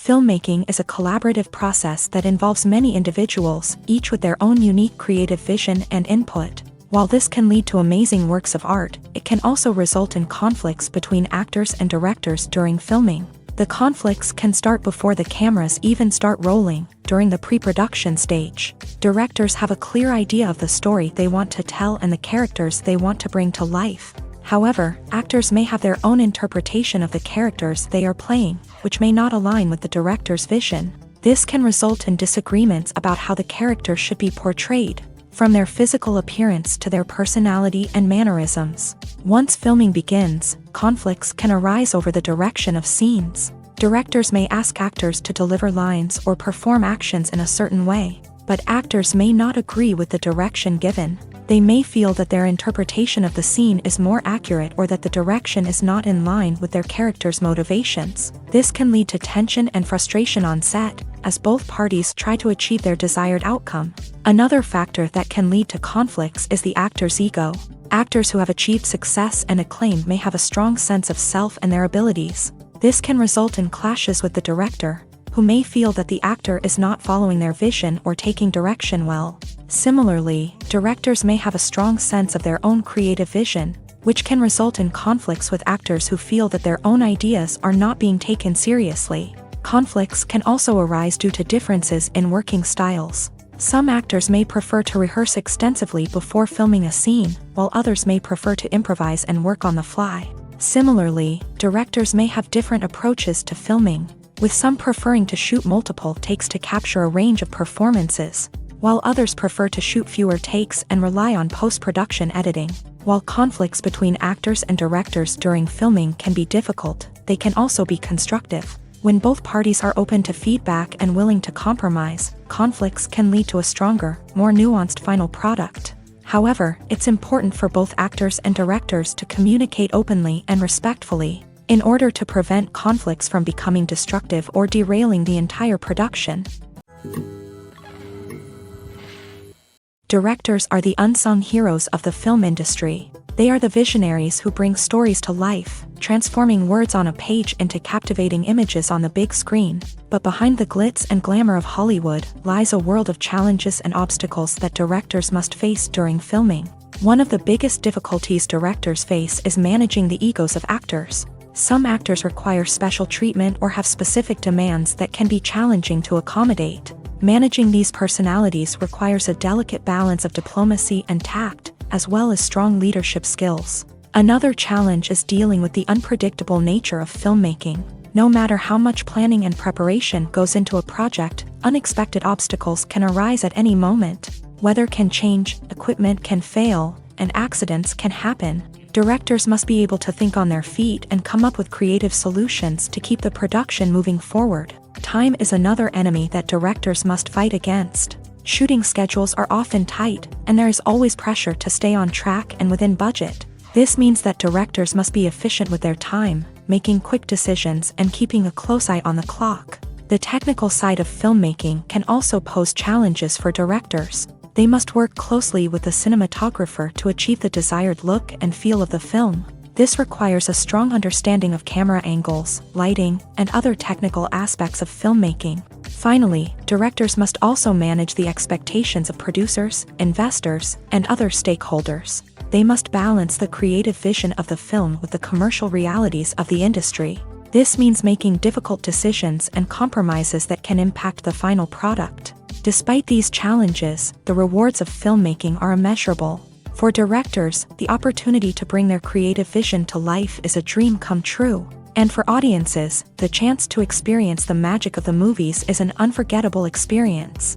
Filmmaking is a collaborative process that involves many individuals, each with their own unique creative vision and input. While this can lead to amazing works of art, it can also result in conflicts between actors and directors during filming. The conflicts can start before the cameras even start rolling, during the pre-production stage. Directors have a clear idea of the story they want to tell and the characters they want to bring to life. However, actors may have their own interpretation of the characters they are playing, which may not align with the director's vision. This can result in disagreements about how the character should be portrayed, from their physical appearance to their personality and mannerisms. Once filming begins, conflicts can arise over the direction of scenes. Directors may ask actors to deliver lines or perform actions in a certain way, but actors may not agree with the direction given. They may feel that their interpretation of the scene is more accurate or that the direction is not in line with their character's motivations. This can lead to tension and frustration on set, as both parties try to achieve their desired outcome. Another factor that can lead to conflicts is the actor's ego. Actors who have achieved success and acclaim may have a strong sense of self and their abilities. This can result in clashes with the director, who may feel that the actor is not following their vision or taking direction well. Similarly, directors may have a strong sense of their own creative vision, which can result in conflicts with actors who feel that their own ideas are not being taken seriously. Conflicts can also arise due to differences in working styles. Some actors may prefer to rehearse extensively before filming a scene, while others may prefer to improvise and work on the fly. Similarly, directors may have different approaches to filming, with some preferring to shoot multiple takes to capture a range of performances, while others prefer to shoot fewer takes and rely on post-production editing. While conflicts between actors and directors during filming can be difficult, they can also be constructive. When both parties are open to feedback and willing to compromise, conflicts can lead to a stronger, more nuanced final product. However, it's important for both actors and directors to communicate openly and respectfully, in order to prevent conflicts from becoming destructive or derailing the entire production. Directors are the unsung heroes of the film industry. They are the visionaries who bring stories to life, transforming words on a page into captivating images on the big screen. But behind the glitz and glamour of Hollywood lies a world of challenges and obstacles that directors must face during filming. One of the biggest difficulties directors face is managing the egos of actors. Some actors require special treatment or have specific demands that can be challenging to accommodate. Managing these personalities requires a delicate balance of diplomacy and tact, as well as strong leadership skills. Another challenge is dealing with the unpredictable nature of filmmaking. No matter how much planning and preparation goes into a project, unexpected obstacles can arise at any moment. Weather can change, equipment can fail, and accidents can happen. Directors must be able to think on their feet and come up with creative solutions to keep the production moving forward. Time is another enemy that directors must fight against. Shooting schedules are often tight, and there is always pressure to stay on track and within budget. This means that directors must be efficient with their time, making quick decisions and keeping a close eye on the clock. The technical side of filmmaking can also pose challenges for directors. They must work closely with the cinematographer to achieve the desired look and feel of the film. This requires a strong understanding of camera angles, lighting, and other technical aspects of filmmaking. Finally, directors must also manage the expectations of producers, investors, and other stakeholders. They must balance the creative vision of the film with the commercial realities of the industry. This means making difficult decisions and compromises that can impact the final product. Despite these challenges, the rewards of filmmaking are immeasurable. For directors, the opportunity to bring their creative vision to life is a dream come true. And for audiences, the chance to experience the magic of the movies is an unforgettable experience.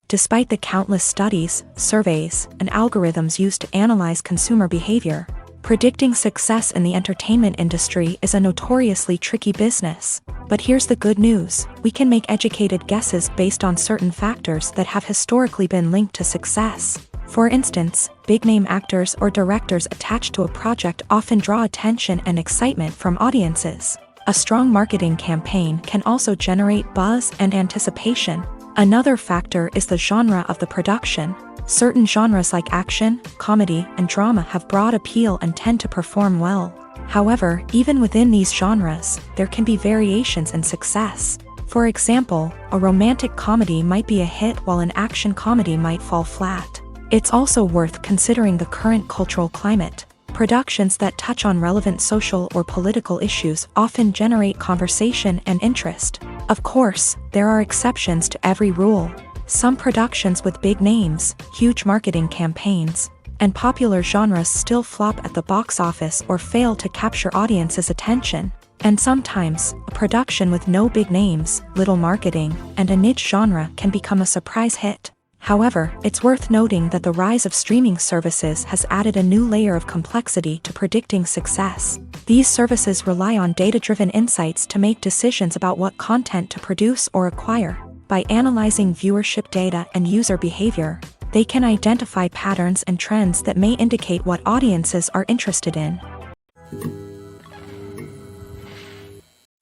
Despite the countless studies, surveys, and algorithms used to analyze consumer behavior, predicting success in the entertainment industry is a notoriously tricky business. But here's the good news: we can make educated guesses based on certain factors that have historically been linked to success. For instance, big-name actors or directors attached to a project often draw attention and excitement from audiences. A strong marketing campaign can also generate buzz and anticipation. Another factor is the genre of the production. Certain genres like action, comedy, and drama have broad appeal and tend to perform well. However, even within these genres, there can be variations in success. For example, a romantic comedy might be a hit while an action comedy might fall flat. It's also worth considering the current cultural climate. Productions that touch on relevant social or political issues often generate conversation and interest. Of course, there are exceptions to every rule. Some productions with big names, huge marketing campaigns, and popular genres still flop at the box office or fail to capture audiences' attention. And sometimes, a production with no big names, little marketing, and a niche genre can become a surprise hit. However, it's worth noting that the rise of streaming services has added a new layer of complexity to predicting success. These services rely on data-driven insights to make decisions about what content to produce or acquire. By analyzing viewership data and user behavior, they can identify patterns and trends that may indicate what audiences are interested in.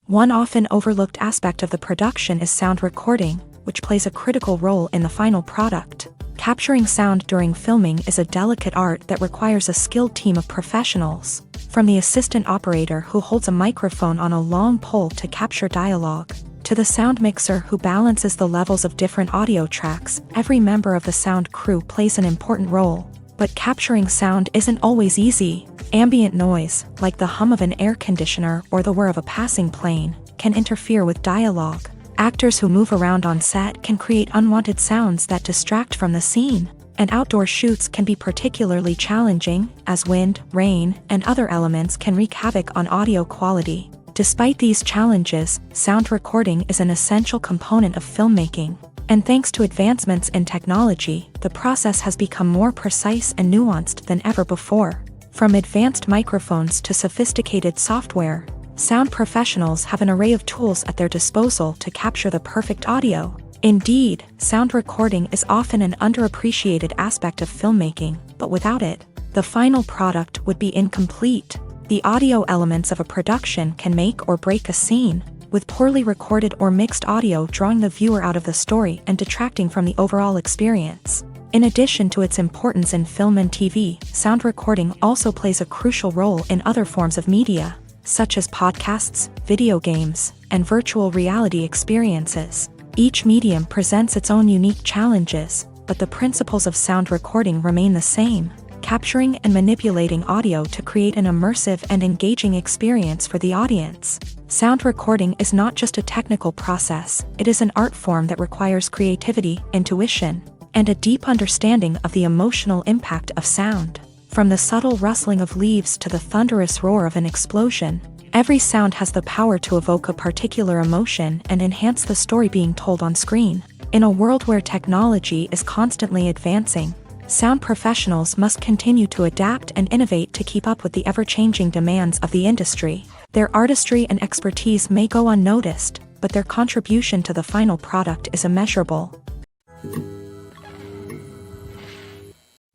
One often overlooked aspect of the production is sound recording, which plays a critical role in the final product. Capturing sound during filming is a delicate art that requires a skilled team of professionals. From the assistant operator who holds a microphone on a long pole to capture dialogue, to the sound mixer who balances the levels of different audio tracks, every member of the sound crew plays an important role. But capturing sound isn't always easy. Ambient noise, like the hum of an air conditioner or the whir of a passing plane, can interfere with dialogue. Actors who move around on set can create unwanted sounds that distract from the scene. And outdoor shoots can be particularly challenging, as wind, rain, and other elements can wreak havoc on audio quality. Despite these challenges, sound recording is an essential component of filmmaking. And thanks to advancements in technology, the process has become more precise and nuanced than ever before. From advanced microphones to sophisticated software, sound professionals have an array of tools at their disposal to capture the perfect audio. Indeed, sound recording is often an underappreciated aspect of filmmaking, but without it, the final product would be incomplete. The audio elements of a production can make or break a scene, with poorly recorded or mixed audio drawing the viewer out of the story and detracting from the overall experience. In addition to its importance in film and TV, sound recording also plays a crucial role in other forms of media, such as podcasts, video games, and virtual reality experiences. Each medium presents its own unique challenges, but the principles of sound recording remain the same: capturing and manipulating audio to create an immersive and engaging experience for the audience. Sound recording is not just a technical process, it is an art form that requires creativity, intuition, and a deep understanding of the emotional impact of sound. From the subtle rustling of leaves to the thunderous roar of an explosion, every sound has the power to evoke a particular emotion and enhance the story being told on screen. In a world where technology is constantly advancing, sound professionals must continue to adapt and innovate to keep up with the ever-changing demands of the industry. Their artistry and expertise may go unnoticed, but their contribution to the final product is immeasurable.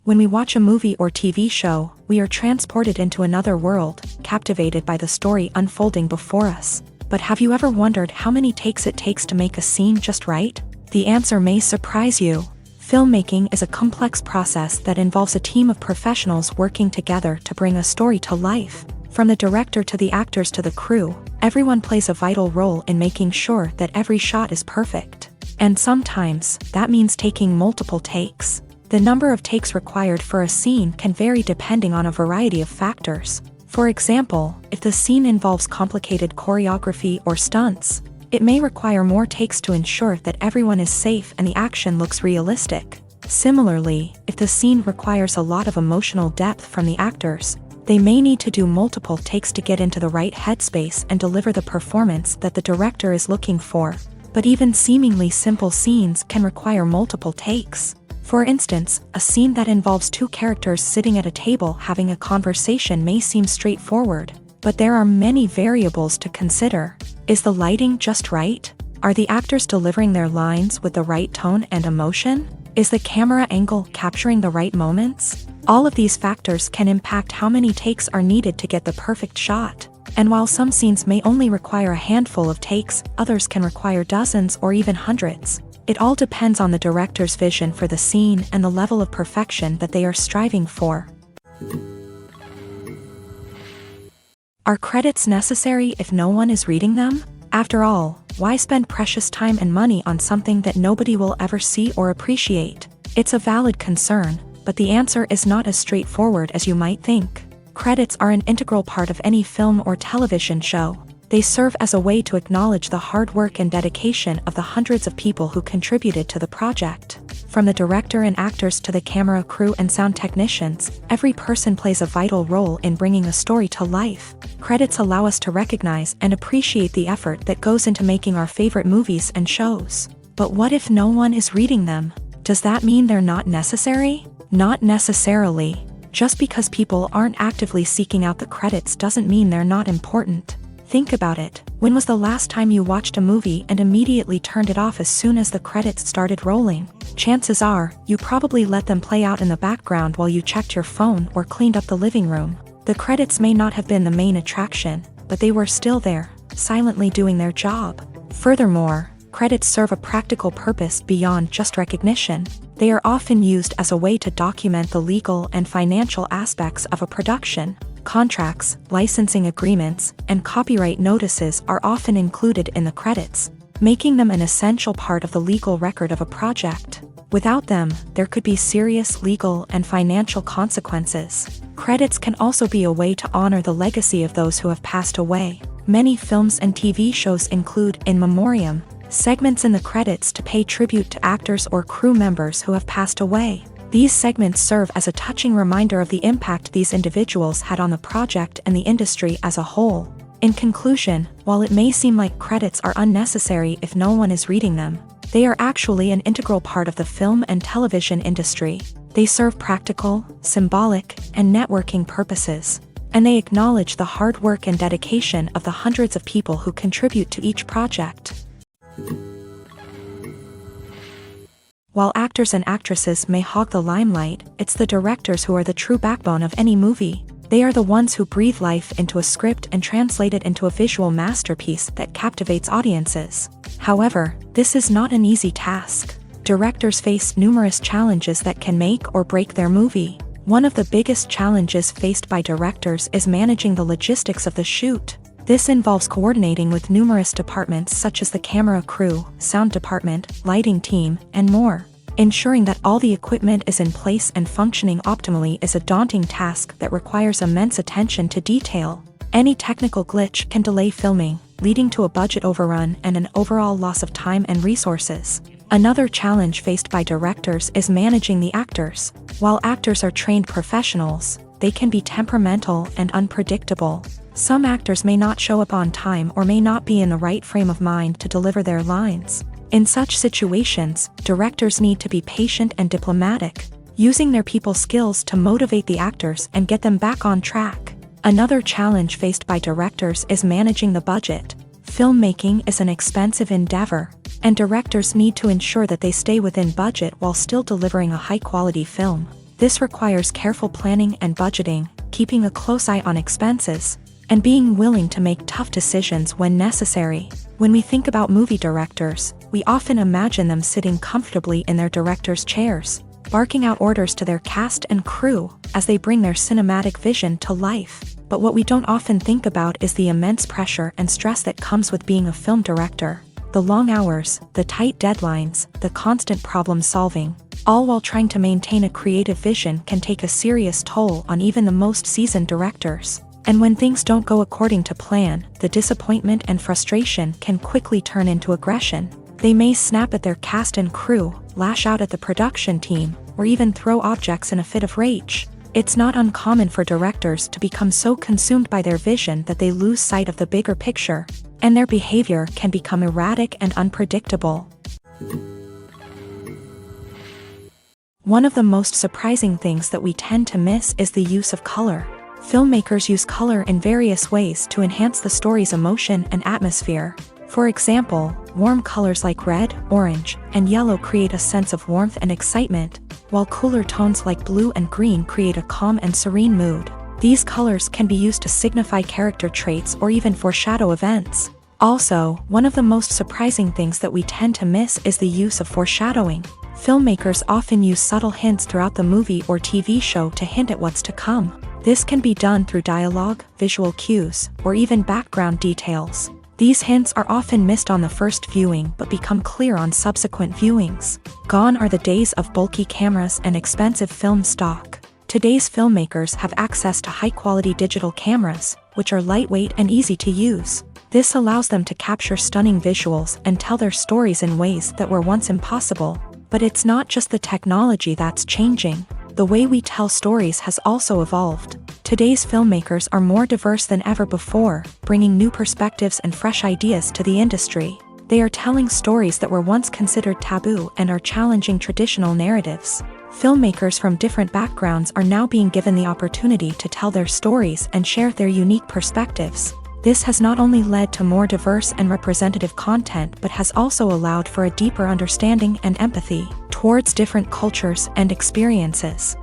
When we watch a movie or TV show, we are transported into another world, captivated by the story unfolding before us. But have you ever wondered how many takes it takes to make a scene just right? The answer may surprise you. Filmmaking is a complex process that involves a team of professionals working together to bring a story to life. From the director to the actors to the crew, everyone plays a vital role in making sure that every shot is perfect. And sometimes, that means taking multiple takes. The number of takes required for a scene can vary depending on a variety of factors. For example, if the scene involves complicated choreography or stunts, It may require more takes to ensure that everyone is safe and the action looks realistic. Similarly, if the scene requires a lot of emotional depth from the actors, they may need to do multiple takes to get into the right headspace and deliver the performance that the director is looking for. But even seemingly simple scenes can require multiple takes. For instance, a scene that involves two characters sitting at a table having a conversation may seem straightforward, but there are many variables to consider. Is the lighting just right? Are the actors delivering their lines with the right tone and emotion? Is the camera angle capturing the right moments? All of these factors can impact how many takes are needed to get the perfect shot. And while some scenes may only require a handful of takes, others can require dozens or even hundreds. It all depends on the director's vision for the scene and the level of perfection that they are striving for. Are credits necessary if no one is reading them? After all, why spend precious time and money on something that nobody will ever see or appreciate? It's a valid concern, but the answer is not as straightforward as you might think. Credits are an integral part of any film or television show. They serve as a way to acknowledge the hard work and dedication of the hundreds of people who contributed to the project. From the director and actors to the camera crew and sound technicians, every person plays a vital role in bringing a story to life. Credits allow us to recognize and appreciate the effort that goes into making our favorite movies and shows. But what if no one is reading them? Does that mean they're not necessary? Not necessarily. Just because people aren't actively seeking out the credits doesn't mean they're not important. Think about it. When was the last time you watched a movie and immediately turned it off as soon as the credits started rolling? Chances are, you probably let them play out in the background while you checked your phone or cleaned up the living room. The credits may not have been the main attraction, but they were still there, silently doing their job. Furthermore, credits serve a practical purpose beyond just recognition. They are often used as a way to document the legal and financial aspects of a production. Contracts, licensing agreements, and copyright notices are often included in the credits, making them an essential part of the legal record of a project. Without them, there could be serious legal and financial consequences. Credits can also be a way to honor the legacy of those who have passed away. Many films and TV shows include in memoriam segments in the credits to pay tribute to actors or crew members who have passed away. These segments serve as a touching reminder of the impact these individuals had on the project and the industry as a whole. In conclusion, while it may seem like credits are unnecessary if no one is reading them, they are actually an integral part of the film and television industry. They serve practical, symbolic, and networking purposes, and they acknowledge the hard work and dedication of the hundreds of people who contribute to each project. While actors and actresses may hog the limelight, it's the directors who are the true backbone of any movie. They are the ones who breathe life into a script and translate it into a visual masterpiece that captivates audiences. However, this is not an easy task. Directors face numerous challenges that can make or break their movie. One of the biggest challenges faced by directors is managing the logistics of the shoot. This involves coordinating with numerous departments such as the camera crew, sound department, lighting team, and more. Ensuring that all the equipment is in place and functioning optimally is a daunting task that requires immense attention to detail. Any technical glitch can delay filming, leading to a budget overrun and an overall loss of time and resources. Another challenge faced by directors is managing the actors. While actors are trained professionals, they can be temperamental and unpredictable. Some actors may not show up on time or may not be in the right frame of mind to deliver their lines. In such situations, directors need to be patient and diplomatic, using their people skills to motivate the actors and get them back on track. Another challenge faced by directors is managing the budget. Filmmaking is an expensive endeavor, and directors need to ensure that they stay within budget while still delivering a high-quality film. This requires careful planning and budgeting, keeping a close eye on expenses, and being willing to make tough decisions when necessary. When we think about movie directors, we often imagine them sitting comfortably in their director's chairs, barking out orders to their cast and crew as they bring their cinematic vision to life. But what we don't often think about is the immense pressure and stress that comes with being a film director. The long hours, the tight deadlines, the constant problem solving, all while trying to maintain a creative vision can take a serious toll on even the most seasoned directors. And when things don't go according to plan, the disappointment and frustration can quickly turn into aggression. They may snap at their cast and crew, lash out at the production team, or even throw objects in a fit of rage. It's not uncommon for directors to become so consumed by their vision that they lose sight of the bigger picture, and their behavior can become erratic and unpredictable. One of the most surprising things that we tend to miss is the use of color. Filmmakers use color in various ways to enhance the story's emotion and atmosphere. For example, warm colors like red, orange, and yellow create a sense of warmth and excitement, while cooler tones like blue and green create a calm and serene mood. These colors can be used to signify character traits or even foreshadow events. Also, one of the most surprising things that we tend to miss is the use of foreshadowing. Filmmakers often use subtle hints throughout the movie or TV show to hint at what's to come. This can be done through dialogue, visual cues, or even background details. These hints are often missed on the first viewing but become clear on subsequent viewings. Gone are the days of bulky cameras and expensive film stock. Today's filmmakers have access to high-quality digital cameras, which are lightweight and easy to use. This allows them to capture stunning visuals and tell their stories in ways that were once impossible. But it's not just the technology that's changing. The way we tell stories has also evolved. Today's filmmakers are more diverse than ever before, bringing new perspectives and fresh ideas to the industry. They are telling stories that were once considered taboo and are challenging traditional narratives. Filmmakers from different backgrounds are now being given the opportunity to tell their stories and share their unique perspectives. This has not only led to more diverse and representative content but has also allowed for a deeper understanding and empathy towards different cultures and experiences.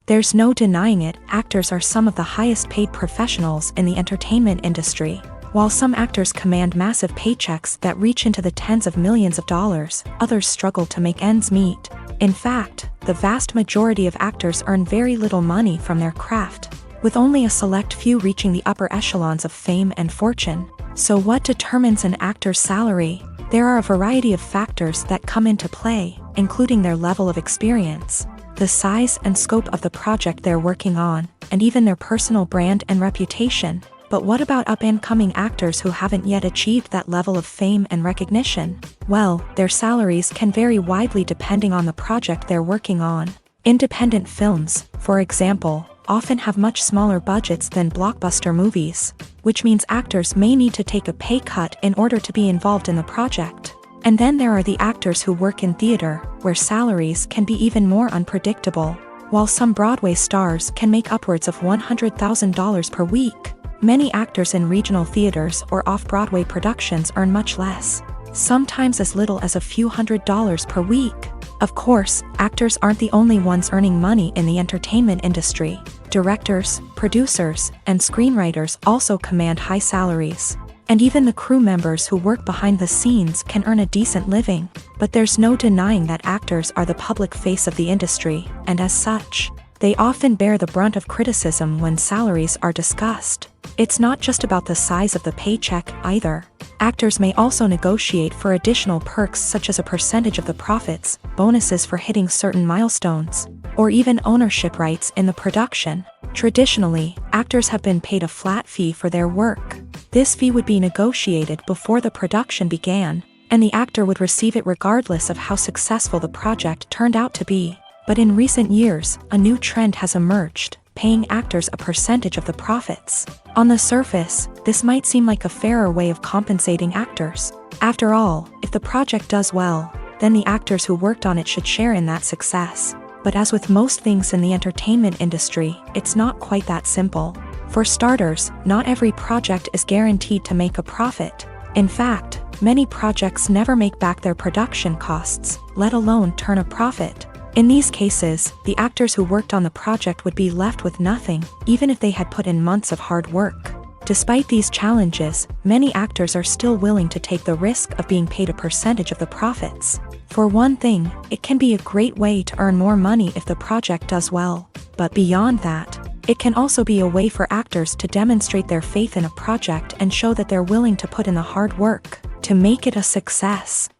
There's no denying it, actors are some of the highest paid professionals in the entertainment industry. While some actors command massive paychecks that reach into the tens of millions of dollars, others struggle to make ends meet. In fact, the vast majority of actors earn very little money from their craft, with only a select few reaching the upper echelons of fame and fortune. So what determines an actor's salary? There are a variety of factors that come into play, including their level of experience, the size and scope of the project they're working on, and even their personal brand and reputation. But what about up-and-coming actors who haven't yet achieved that level of fame and recognition? Well, their salaries can vary widely depending on the project they're working on. Independent films, for example, often have much smaller budgets than blockbuster movies, which means actors may need to take a pay cut in order to be involved in the project. And then there are the actors who work in theater, where salaries can be even more unpredictable. While some Broadway stars can make upwards of $100,000 per week, many actors in regional theaters or off-Broadway productions earn much less, sometimes as little as a few $100s per week. Of course, actors aren't the only ones earning money in the entertainment industry. Directors, producers, and screenwriters also command high salaries. And even the crew members who work behind the scenes can earn a decent living. But there's no denying that actors are the public face of the industry, and as such, they often bear the brunt of criticism when salaries are discussed. It's not just about the size of the paycheck, either. Actors may also negotiate for additional perks such as a percentage of the profits, bonuses for hitting certain milestones, or even ownership rights in the production. Traditionally, actors have been paid a flat fee for their work. This fee would be negotiated before the production began, and the actor would receive it regardless of how successful the project turned out to be. But in recent years, a new trend has emerged, paying actors a percentage of the profits. On the surface, this might seem like a fairer way of compensating actors. After all, if the project does well, then the actors who worked on it should share in that success. But as with most things in the entertainment industry, it's not quite that simple. For starters, not every project is guaranteed to make a profit. In fact, many projects never make back their production costs, let alone turn a profit. In these cases, the actors who worked on the project would be left with nothing, even if they had put in months of hard work. Despite these challenges, many actors are still willing to take the risk of being paid a percentage of the profits. For one thing, it can be a great way to earn more money if the project does well. But beyond that, it can also be a way for actors to demonstrate their faith in a project and show that they're willing to put in the hard work to make it a success.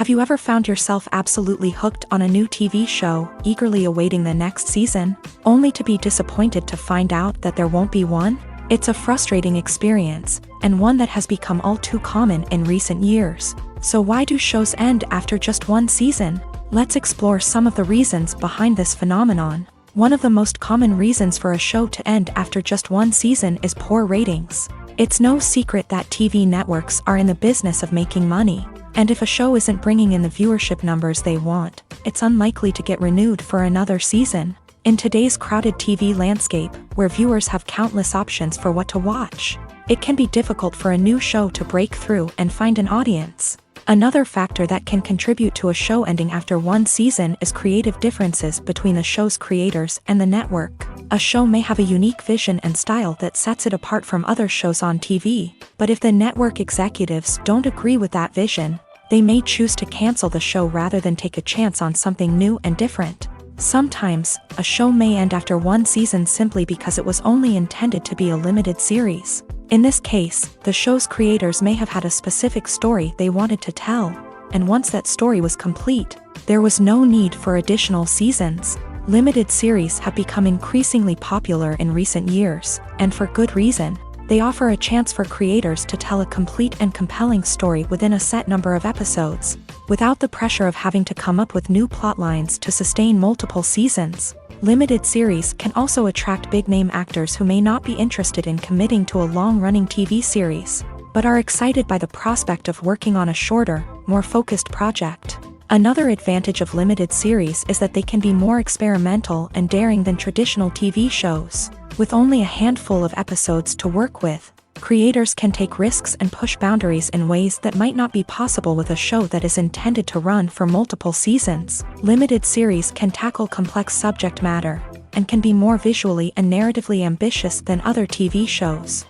Have you ever found yourself absolutely hooked on a new TV show, eagerly awaiting the next season, only to be disappointed to find out that there won't be one? It's a frustrating experience, and one that has become all too common in recent years. So why do shows end after just one season? Let's explore some of the reasons behind this phenomenon. One of the most common reasons for a show to end after just one season is poor ratings. It's no secret that TV networks are in the business of making money, and if a show isn't bringing in the viewership numbers they want, it's unlikely to get renewed for another season. In today's crowded TV landscape, where viewers have countless options for what to watch, it can be difficult for a new show to break through and find an audience. Another factor that can contribute to a show ending after one season is creative differences between the show's creators and the network. A show may have a unique vision and style that sets it apart from other shows on TV, but if the network executives don't agree with that vision, they may choose to cancel the show rather than take a chance on something new and different. Sometimes, a show may end after one season simply because it was only intended to be a limited series. In this case, the show's creators may have had a specific story they wanted to tell, and once that story was complete, there was no need for additional seasons. Limited series have become increasingly popular in recent years, and for good reason. They offer a chance for creators to tell a complete and compelling story within a set number of episodes, without the pressure of having to come up with new plotlines to sustain multiple seasons. Limited series can also attract big-name actors who may not be interested in committing to a long-running TV series, but are excited by the prospect of working on a shorter, more focused project. Another advantage of limited series is that they can be more experimental and daring than traditional TV shows. With only a handful of episodes to work with, creators can take risks and push boundaries in ways that might not be possible with a show that is intended to run for multiple seasons. Limited series can tackle complex subject matter, and can be more visually and narratively ambitious than other TV shows.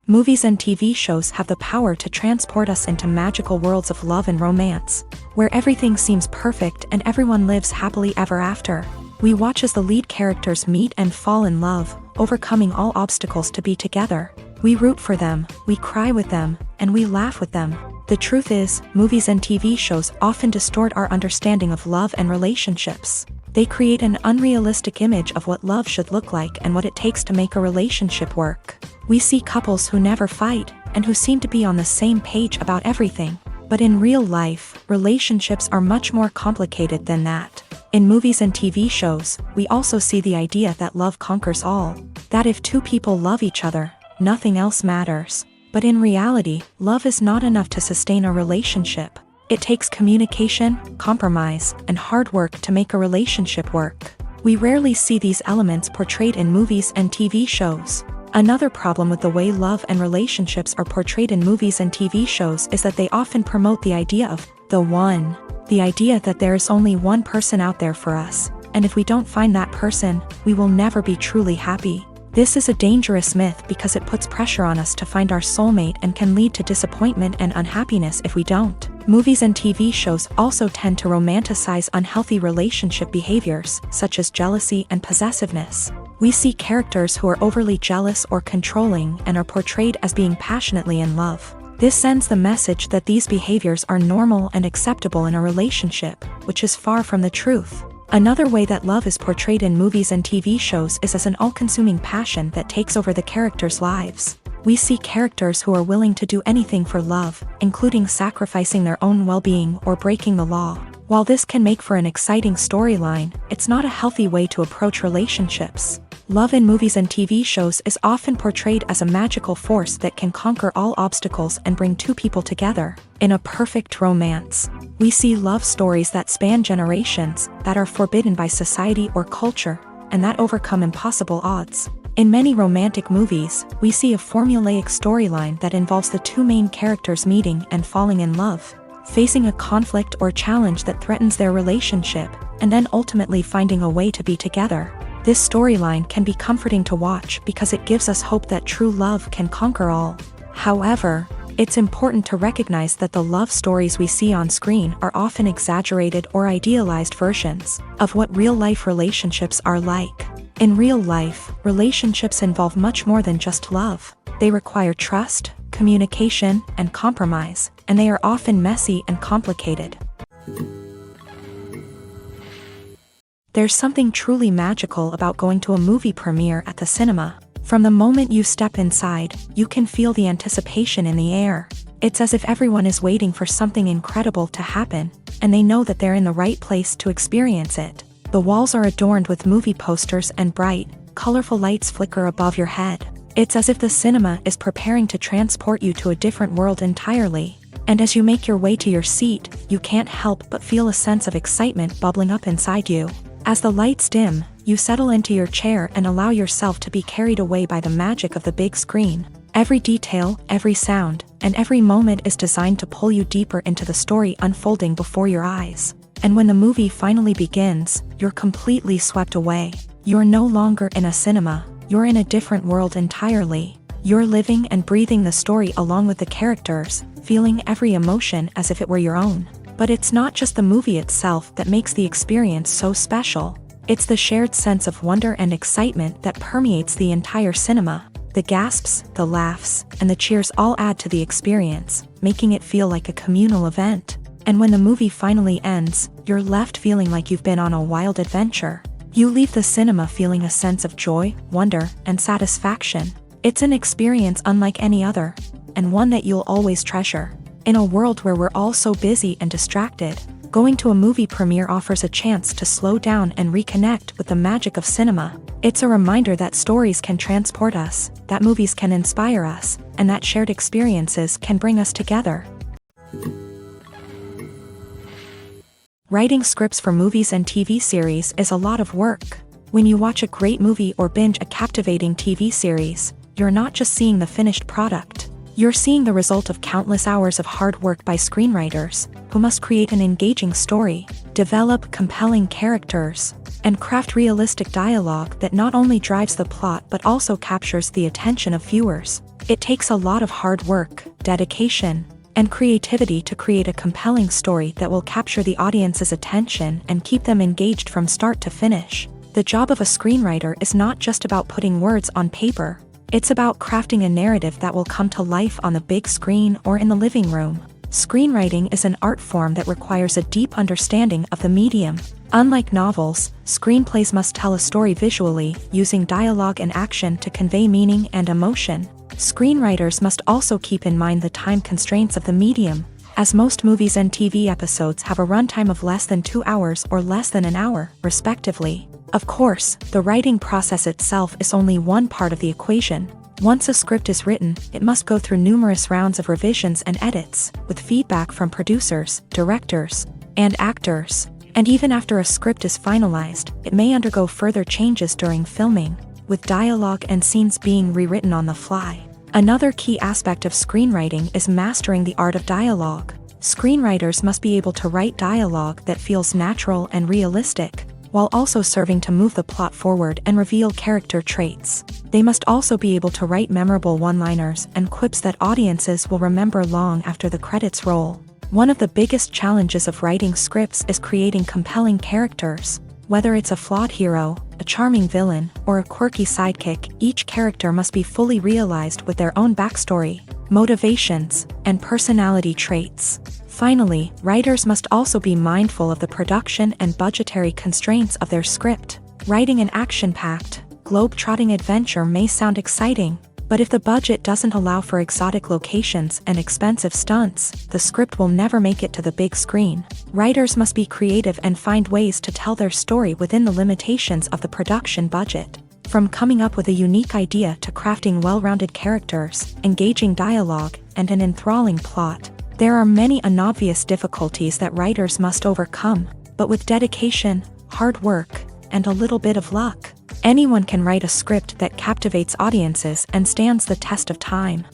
Movies and TV shows have the power to transport us into magical worlds of love and romance, where everything seems perfect and everyone lives happily ever after. We watch as the lead characters meet and fall in love, overcoming all obstacles to be together. We root for them, we cry with them, and we laugh with them. The truth is, movies and TV shows often distort our understanding of love and relationships. They create an unrealistic image of what love should look like and what it takes to make a relationship work. We see couples who never fight, and who seem to be on the same page about everything. But in real life, relationships are much more complicated than that. In movies and TV shows, we also see the idea that love conquers all. That if two people love each other, nothing else matters. But in reality, love is not enough to sustain a relationship. It takes communication, compromise, and hard work to make a relationship work. We rarely see these elements portrayed in movies and TV shows. Another problem with the way love and relationships are portrayed in movies and TV shows is that they often promote the idea of the one. The idea that there is only one person out there for us, and if we don't find that person, we will never be truly happy. This is a dangerous myth because it puts pressure on us to find our soulmate and can lead to disappointment and unhappiness if we don't. Movies and TV shows also tend to romanticize unhealthy relationship behaviors, such as jealousy and possessiveness. We see characters who are overly jealous or controlling and are portrayed as being passionately in love. This sends the message that these behaviors are normal and acceptable in a relationship, which is far from the truth. Another way that love is portrayed in movies and TV shows is as an all-consuming passion that takes over the characters' lives. We see characters who are willing to do anything for love, including sacrificing their own well-being or breaking the law. While this can make for an exciting storyline, it's not a healthy way to approach relationships. Love in movies and TV shows is often portrayed as a magical force that can conquer all obstacles and bring two people together. In a perfect romance, we see love stories that span generations, that are forbidden by society or culture, and that overcome impossible odds. In many romantic movies, we see a formulaic storyline that involves the two main characters meeting and falling in love, facing a conflict or challenge that threatens their relationship, and then ultimately finding a way to be together. This storyline can be comforting to watch because it gives us hope that true love can conquer all. However, it's important to recognize that the love stories we see on screen are often exaggerated or idealized versions of what real-life relationships are like. In real life, relationships involve much more than just love. They require trust, communication, and compromise, and they are often messy and complicated. There's something truly magical about going to a movie premiere at the cinema. From the moment you step inside, you can feel the anticipation in the air. It's as if everyone is waiting for something incredible to happen, and they know that they're in the right place to experience it. The walls are adorned with movie posters and bright, colorful lights flicker above your head. It's as if the cinema is preparing to transport you to a different world entirely. And as you make your way to your seat, you can't help but feel a sense of excitement bubbling up inside you. As the lights dim, you settle into your chair and allow yourself to be carried away by the magic of the big screen. Every detail, every sound, and every moment is designed to pull you deeper into the story unfolding before your eyes. And when the movie finally begins, you're completely swept away. You're no longer in a cinema, you're in a different world entirely. You're living and breathing the story along with the characters, feeling every emotion as if it were your own. But it's not just the movie itself that makes the experience so special. It's the shared sense of wonder and excitement that permeates the entire cinema. The gasps, the laughs, and the cheers all add to the experience, making it feel like a communal event. And when the movie finally ends, you're left feeling like you've been on a wild adventure. You leave the cinema feeling a sense of joy, wonder, and satisfaction. It's an experience unlike any other, and one that you'll always treasure. In a world where we're all so busy and distracted, going to a movie premiere offers a chance to slow down and reconnect with the magic of cinema. It's a reminder that stories can transport us, that movies can inspire us, and that shared experiences can bring us together. Writing scripts for movies and TV series is a lot of work. When you watch a great movie or binge a captivating TV series, you're not just seeing the finished product. You're seeing the result of countless hours of hard work by screenwriters, who must create an engaging story, develop compelling characters, and craft realistic dialogue that not only drives the plot but also captures the attention of viewers. It takes a lot of hard work, dedication, and creativity to create a compelling story that will capture the audience's attention and keep them engaged from start to finish. The job of a screenwriter is not just about putting words on paper. It's about crafting a narrative that will come to life on the big screen or in the living room. Screenwriting is an art form that requires a deep understanding of the medium. Unlike novels, screenplays must tell a story visually, using dialogue and action to convey meaning and emotion. Screenwriters must also keep in mind the time constraints of the medium, as most movies and TV episodes have a runtime of less than 2 hours or less than an hour, respectively. Of course, the writing process itself is only one part of the equation. Once a script is written, it must go through numerous rounds of revisions and edits, with feedback from producers, directors, and actors. And even after a script is finalized, it may undergo further changes during filming, with dialogue and scenes being rewritten on the fly. Another key aspect of screenwriting is mastering the art of dialogue. Screenwriters must be able to write dialogue that feels natural and realistic, while also serving to move the plot forward and reveal character traits. They must also be able to write memorable one-liners and quips that audiences will remember long after the credits roll. One of the biggest challenges of writing scripts is creating compelling characters. Whether it's a flawed hero, a charming villain, or a quirky sidekick, each character must be fully realized with their own backstory, motivations, and personality traits. Finally, writers must also be mindful of the production and budgetary constraints of their script. Writing an action-packed, globe-trotting adventure may sound exciting, but if the budget doesn't allow for exotic locations and expensive stunts, the script will never make it to the big screen. Writers must be creative and find ways to tell their story within the limitations of the production budget. From coming up with a unique idea to crafting well-rounded characters, engaging dialogue, and an enthralling plot, there are many unobvious difficulties that writers must overcome, but with dedication, hard work, and a little bit of luck, anyone can write a script that captivates audiences and stands the test of time.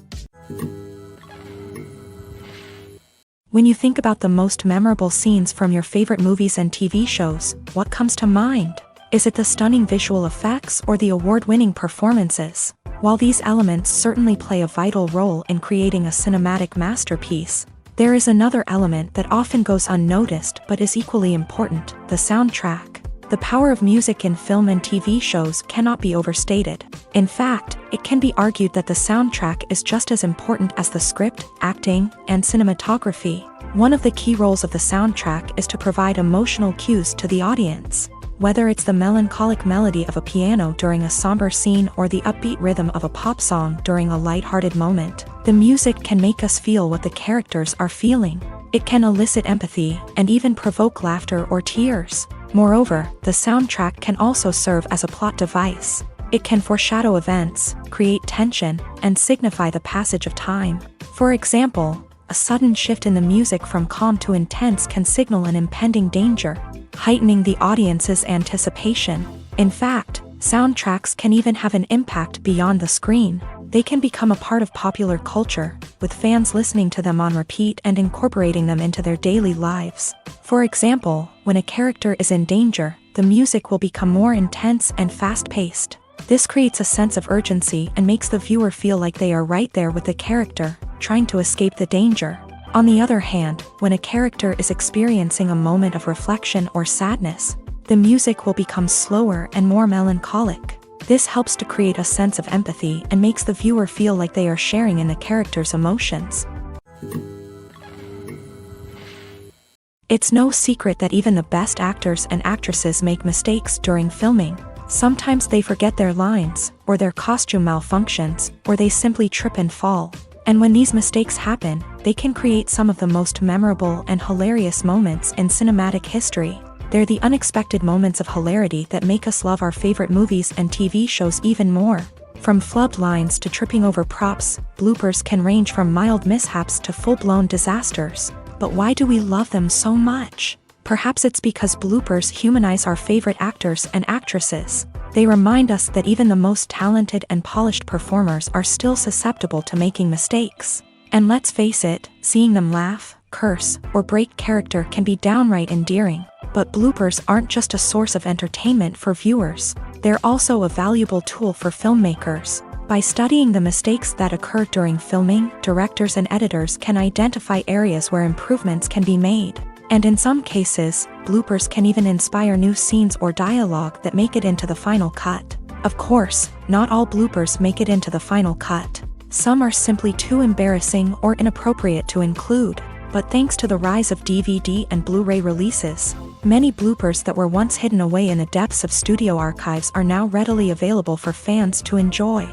When you think about the most memorable scenes from your favorite movies and TV shows, what comes to mind? Is it the stunning visual effects or the award-winning performances? While these elements certainly play a vital role in creating a cinematic masterpiece, there is another element that often goes unnoticed but is equally important: the soundtrack. The power of music in film and TV shows cannot be overstated. In fact, it can be argued that the soundtrack is just as important as the script, acting, and cinematography. One of the key roles of the soundtrack is to provide emotional cues to the audience. Whether it's the melancholic melody of a piano during a somber scene or the upbeat rhythm of a pop song during a lighthearted moment, the music can make us feel what the characters are feeling. It can elicit empathy and even provoke laughter or tears. Moreover, the soundtrack can also serve as a plot device. It can foreshadow events, create tension, and signify the passage of time. For example, a sudden shift in the music from calm to intense can signal an impending danger, heightening the audience's anticipation. In fact, soundtracks can even have an impact beyond the screen. They can become a part of popular culture, with fans listening to them on repeat and incorporating them into their daily lives. For example, when a character is in danger, the music will become more intense and fast-paced. This creates a sense of urgency and makes the viewer feel like they are right there with the character, trying to escape the danger. On the other hand, when a character is experiencing a moment of reflection or sadness, the music will become slower and more melancholic. This helps to create a sense of empathy and makes the viewer feel like they are sharing in the character's emotions. It's no secret that even the best actors and actresses make mistakes during filming. Sometimes they forget their lines, or their costume malfunctions, or they simply trip and fall. And when these mistakes happen, they can create some of the most memorable and hilarious moments in cinematic history. They're the unexpected moments of hilarity that make us love our favorite movies and TV shows even more. From flubbed lines to tripping over props, bloopers can range from mild mishaps to full-blown disasters. But why do we love them so much? Perhaps it's because bloopers humanize our favorite actors and actresses. They remind us that even the most talented and polished performers are still susceptible to making mistakes. And let's face it, seeing them laugh, curse, or break character can be downright endearing. But bloopers aren't just a source of entertainment for viewers. They're also a valuable tool for filmmakers. By studying the mistakes that occur during filming, directors and editors can identify areas where improvements can be made. And in some cases, bloopers can even inspire new scenes or dialogue that make it into the final cut. Of course, not all bloopers make it into the final cut. Some are simply too embarrassing or inappropriate to include. But thanks to the rise of DVD and Blu-ray releases, many bloopers that were once hidden away in the depths of studio archives are now readily available for fans to enjoy.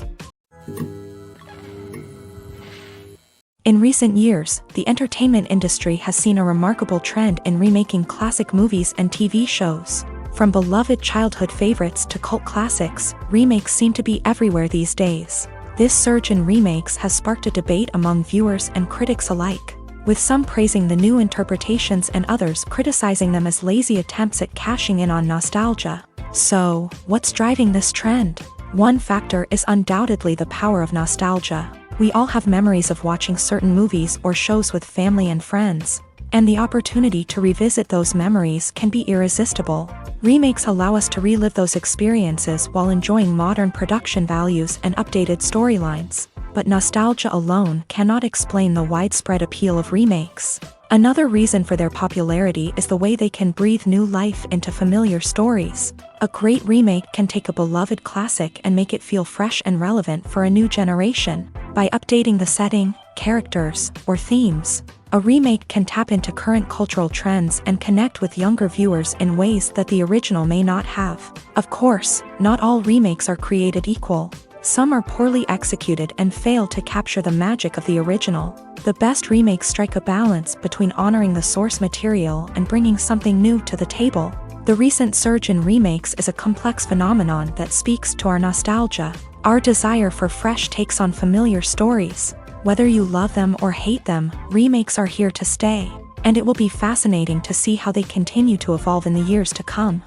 In recent years, the entertainment industry has seen a remarkable trend in remaking classic movies and TV shows. From beloved childhood favorites to cult classics, remakes seem to be everywhere these days. This surge in remakes has sparked a debate among viewers and critics alike, with some praising the new interpretations and others criticizing them as lazy attempts at cashing in on nostalgia. So, what's driving this trend? One factor is undoubtedly the power of nostalgia. We all have memories of watching certain movies or shows with family and friends, and the opportunity to revisit those memories can be irresistible. Remakes allow us to relive those experiences while enjoying modern production values and updated storylines. But nostalgia alone cannot explain the widespread appeal of remakes. Another reason for their popularity is the way they can breathe new life into familiar stories. A great remake can take a beloved classic and make it feel fresh and relevant for a new generation. By updating the setting, characters, or themes, a remake can tap into current cultural trends and connect with younger viewers in ways that the original may not have. Of course, not all remakes are created equal. Some are poorly executed and fail to capture the magic of the original. The best remakes strike a balance between honoring the source material and bringing something new to the table. The recent surge in remakes is a complex phenomenon that speaks to our nostalgia, our desire for fresh takes on familiar stories. Whether you love them or hate them, remakes are here to stay, and it will be fascinating to see how they continue to evolve in the years to come.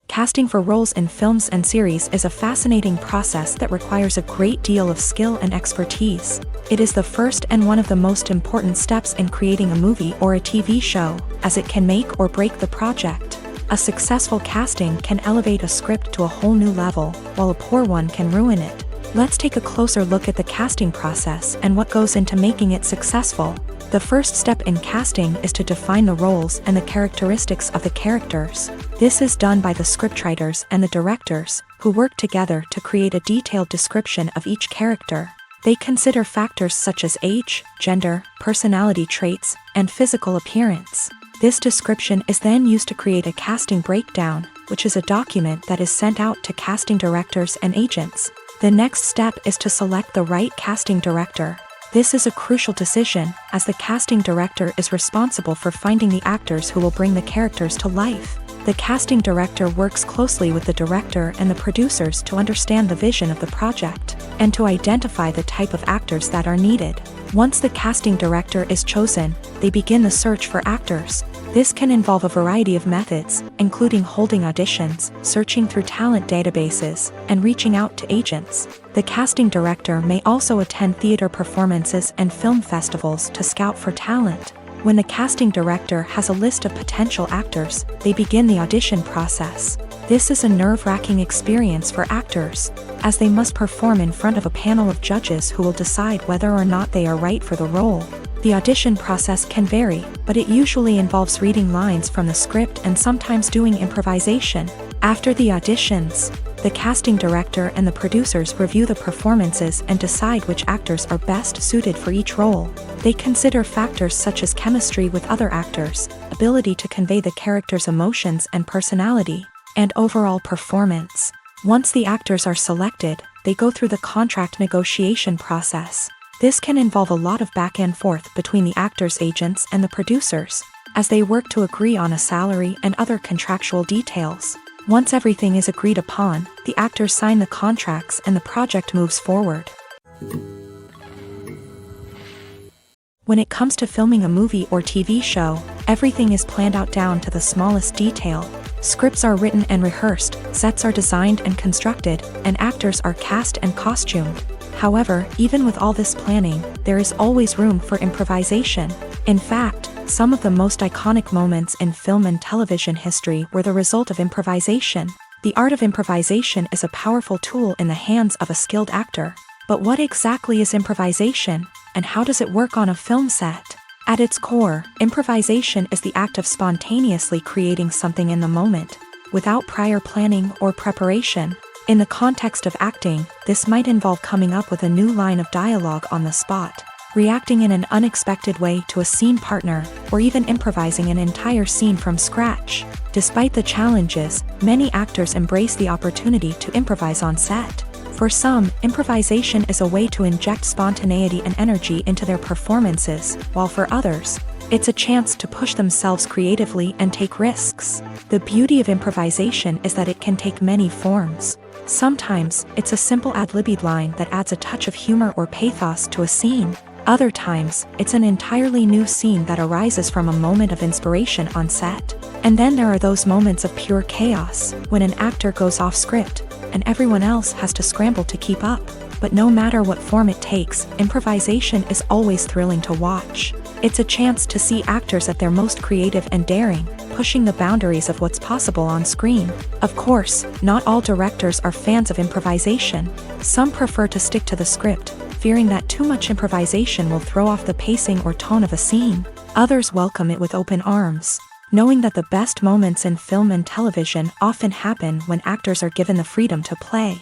Casting for roles in films and series is a fascinating process that requires a great deal of skill and expertise. It is the first and one of the most important steps in creating a movie or a TV show, as it can make or break the project. A successful casting can elevate a script to a whole new level, while a poor one can ruin it. Let's take a closer look at the casting process and what goes into making it successful. The first step in casting is to define the roles and the characteristics of the characters. This is done by the scriptwriters and the directors, who work together to create a detailed description of each character. They consider factors such as age, gender, personality traits, and physical appearance. This description is then used to create a casting breakdown, which is a document that is sent out to casting directors and agents. The next step is to select the right casting director. This is a crucial decision, as the casting director is responsible for finding the actors who will bring the characters to life. The casting director works closely with the director and the producers to understand the vision of the project, and to identify the type of actors that are needed. Once the casting director is chosen, they begin the search for actors. This can involve a variety of methods, including holding auditions, searching through talent databases, and reaching out to agents. The casting director may also attend theater performances and film festivals to scout for talent. When the casting director has a list of potential actors, they begin the audition process. This is a nerve-wracking experience for actors, as they must perform in front of a panel of judges who will decide whether or not they are right for the role. The audition process can vary, but it usually involves reading lines from the script and sometimes doing improvisation. After the auditions, the casting director and the producers review the performances and decide which actors are best suited for each role. They consider factors such as chemistry with other actors, ability to convey the character's emotions and personality, and overall performance. Once the actors are selected, they go through the contract negotiation process. This can involve a lot of back and forth between the actors' agents and the producers, as they work to agree on a salary and other contractual details. Once everything is agreed upon, the actors sign the contracts and the project moves forward. When it comes to filming a movie or TV show, everything is planned out down to the smallest detail. Scripts are written and rehearsed, sets are designed and constructed, and actors are cast and costumed. However, even with all this planning, there is always room for improvisation. In fact, some of the most iconic moments in film and television history were the result of improvisation. The art of improvisation is a powerful tool in the hands of a skilled actor. But what exactly is improvisation, and how does it work on a film set? At its core, improvisation is the act of spontaneously creating something in the moment, without prior planning or preparation. In the context of acting, this might involve coming up with a new line of dialogue on the spot, reacting in an unexpected way to a scene partner, or even improvising an entire scene from scratch. Despite the challenges, many actors embrace the opportunity to improvise on set. For some, improvisation is a way to inject spontaneity and energy into their performances, while for others, it's a chance to push themselves creatively and take risks. The beauty of improvisation is that it can take many forms. Sometimes, it's a simple ad-libbed line that adds a touch of humor or pathos to a scene. Other times, it's an entirely new scene that arises from a moment of inspiration on set. And then there are those moments of pure chaos, when an actor goes off script, and everyone else has to scramble to keep up. But no matter what form it takes, improvisation is always thrilling to watch. It's a chance to see actors at their most creative and daring, pushing the boundaries of what's possible on screen. Of course, not all directors are fans of improvisation. Some prefer to stick to the script, fearing that too much improvisation will throw off the pacing or tone of a scene. Others welcome it with open arms, knowing that the best moments in film and television often happen when actors are given the freedom to play.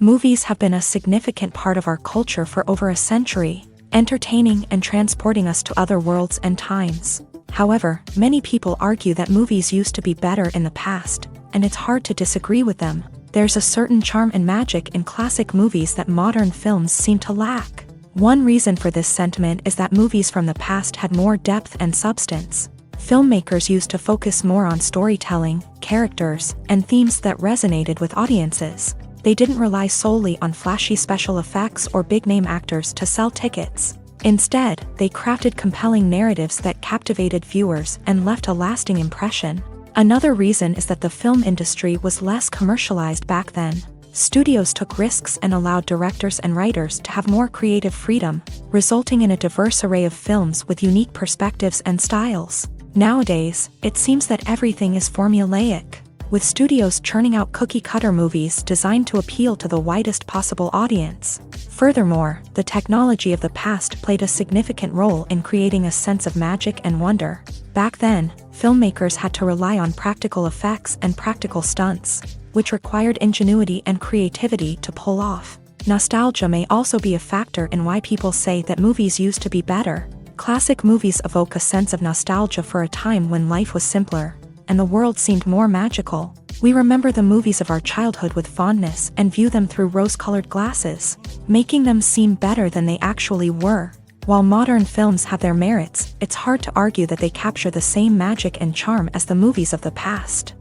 Movies have been a significant part of our culture for over a century, entertaining and transporting us to other worlds and times. However, many people argue that movies used to be better in the past, and it's hard to disagree with them. There's a certain charm and magic in classic movies that modern films seem to lack. One reason for this sentiment is that movies from the past had more depth and substance. Filmmakers used to focus more on storytelling, characters, and themes that resonated with audiences. They didn't rely solely on flashy special effects or big-name actors to sell tickets. Instead, they crafted compelling narratives that captivated viewers and left a lasting impression. Another reason is that the film industry was less commercialized back then. Studios took risks and allowed directors and writers to have more creative freedom, resulting in a diverse array of films with unique perspectives and styles. Nowadays, it seems that everything is formulaic. with studios churning out cookie-cutter movies designed to appeal to the widest possible audience. Furthermore, the technology of the past played a significant role in creating a sense of magic and wonder. Back then, filmmakers had to rely on practical effects and practical stunts, which required ingenuity and creativity to pull off. Nostalgia may also be a factor in why people say that movies used to be better. Classic movies evoke a sense of nostalgia for a time when life was simpler, and the world seemed more magical. We remember the movies of our childhood with fondness and view them through rose-colored glasses, making them seem better than they actually were. While modern films have their merits, it's hard to argue that they capture the same magic and charm as the movies of the past.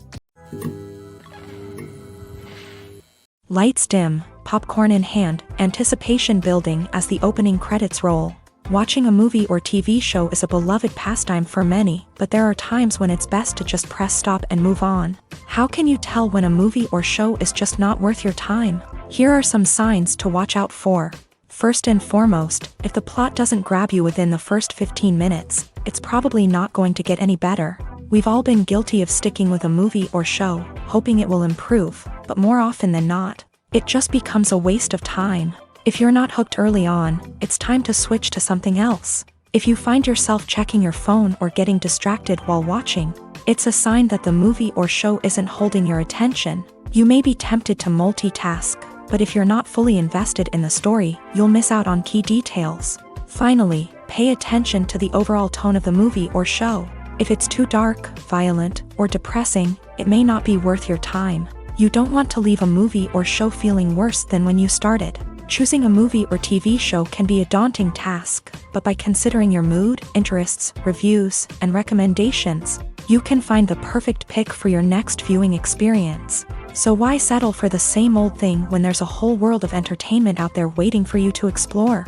Lights dim, popcorn in hand, anticipation building as the opening credits roll. Watching a movie or TV show is a beloved pastime for many, but there are times when it's best to just press stop and move on. How can you tell when a movie or show is just not worth your time? Here are some signs to watch out for. First and foremost, if the plot doesn't grab you within the first 15 minutes, it's probably not going to get any better. We've all been guilty of sticking with a movie or show, hoping it will improve, but more often than not, it just becomes a waste of time. If you're not hooked early on, it's time to switch to something else. If you find yourself checking your phone or getting distracted while watching, it's a sign that the movie or show isn't holding your attention. You may be tempted to multitask, but if you're not fully invested in the story, you'll miss out on key details. Finally, pay attention to the overall tone of the movie or show. If it's too dark, violent, or depressing, it may not be worth your time. You don't want to leave a movie or show feeling worse than when you started. Choosing a movie or TV show can be a daunting task, but by considering your mood, interests, reviews, and recommendations, you can find the perfect pick for your next viewing experience. So why settle for the same old thing when there's a whole world of entertainment out there waiting for you to explore?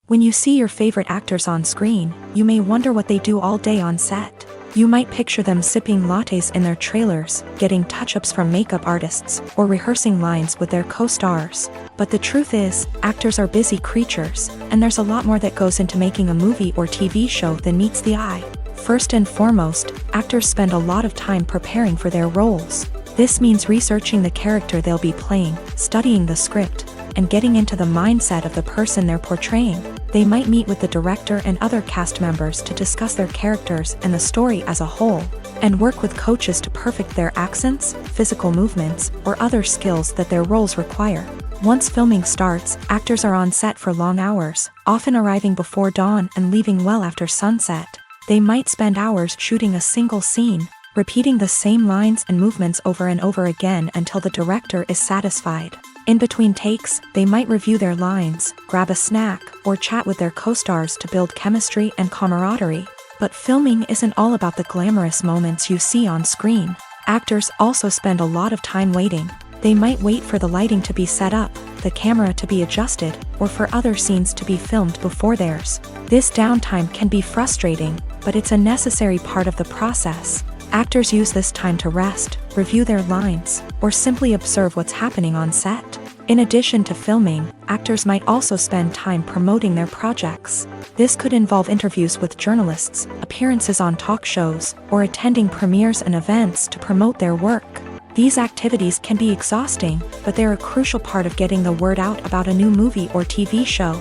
When you see your favorite actors on screen, you may wonder what they do all day on set. You might picture them sipping lattes in their trailers, getting touch-ups from makeup artists, or rehearsing lines with their co-stars. But the truth is, actors are busy creatures, and there's a lot more that goes into making a movie or TV show than meets the eye. First and foremost, actors spend a lot of time preparing for their roles. This means researching the character they'll be playing, studying the script, and getting into the mindset of the person they're portraying. They might meet with the director and other cast members to discuss their characters and the story as a whole, and work with coaches to perfect their accents, physical movements, or other skills that their roles require. Once filming starts, actors are on set for long hours, often arriving before dawn and leaving well after sunset. They might spend hours shooting a single scene, repeating the same lines and movements over and over again until the director is satisfied. In between takes, they might review their lines, grab a snack, or chat with their co-stars to build chemistry and camaraderie. But filming isn't all about the glamorous moments you see on screen. Actors also spend a lot of time waiting. They might wait for the lighting to be set up, the camera to be adjusted, or for other scenes to be filmed before theirs. This downtime can be frustrating, but it's a necessary part of the process. Actors use this time to rest, review their lines, or simply observe what's happening on set. In addition to filming, actors might also spend time promoting their projects. This could involve interviews with journalists, appearances on talk shows, or attending premieres and events to promote their work. These activities can be exhausting, but they're a crucial part of getting the word out about a new movie or TV show.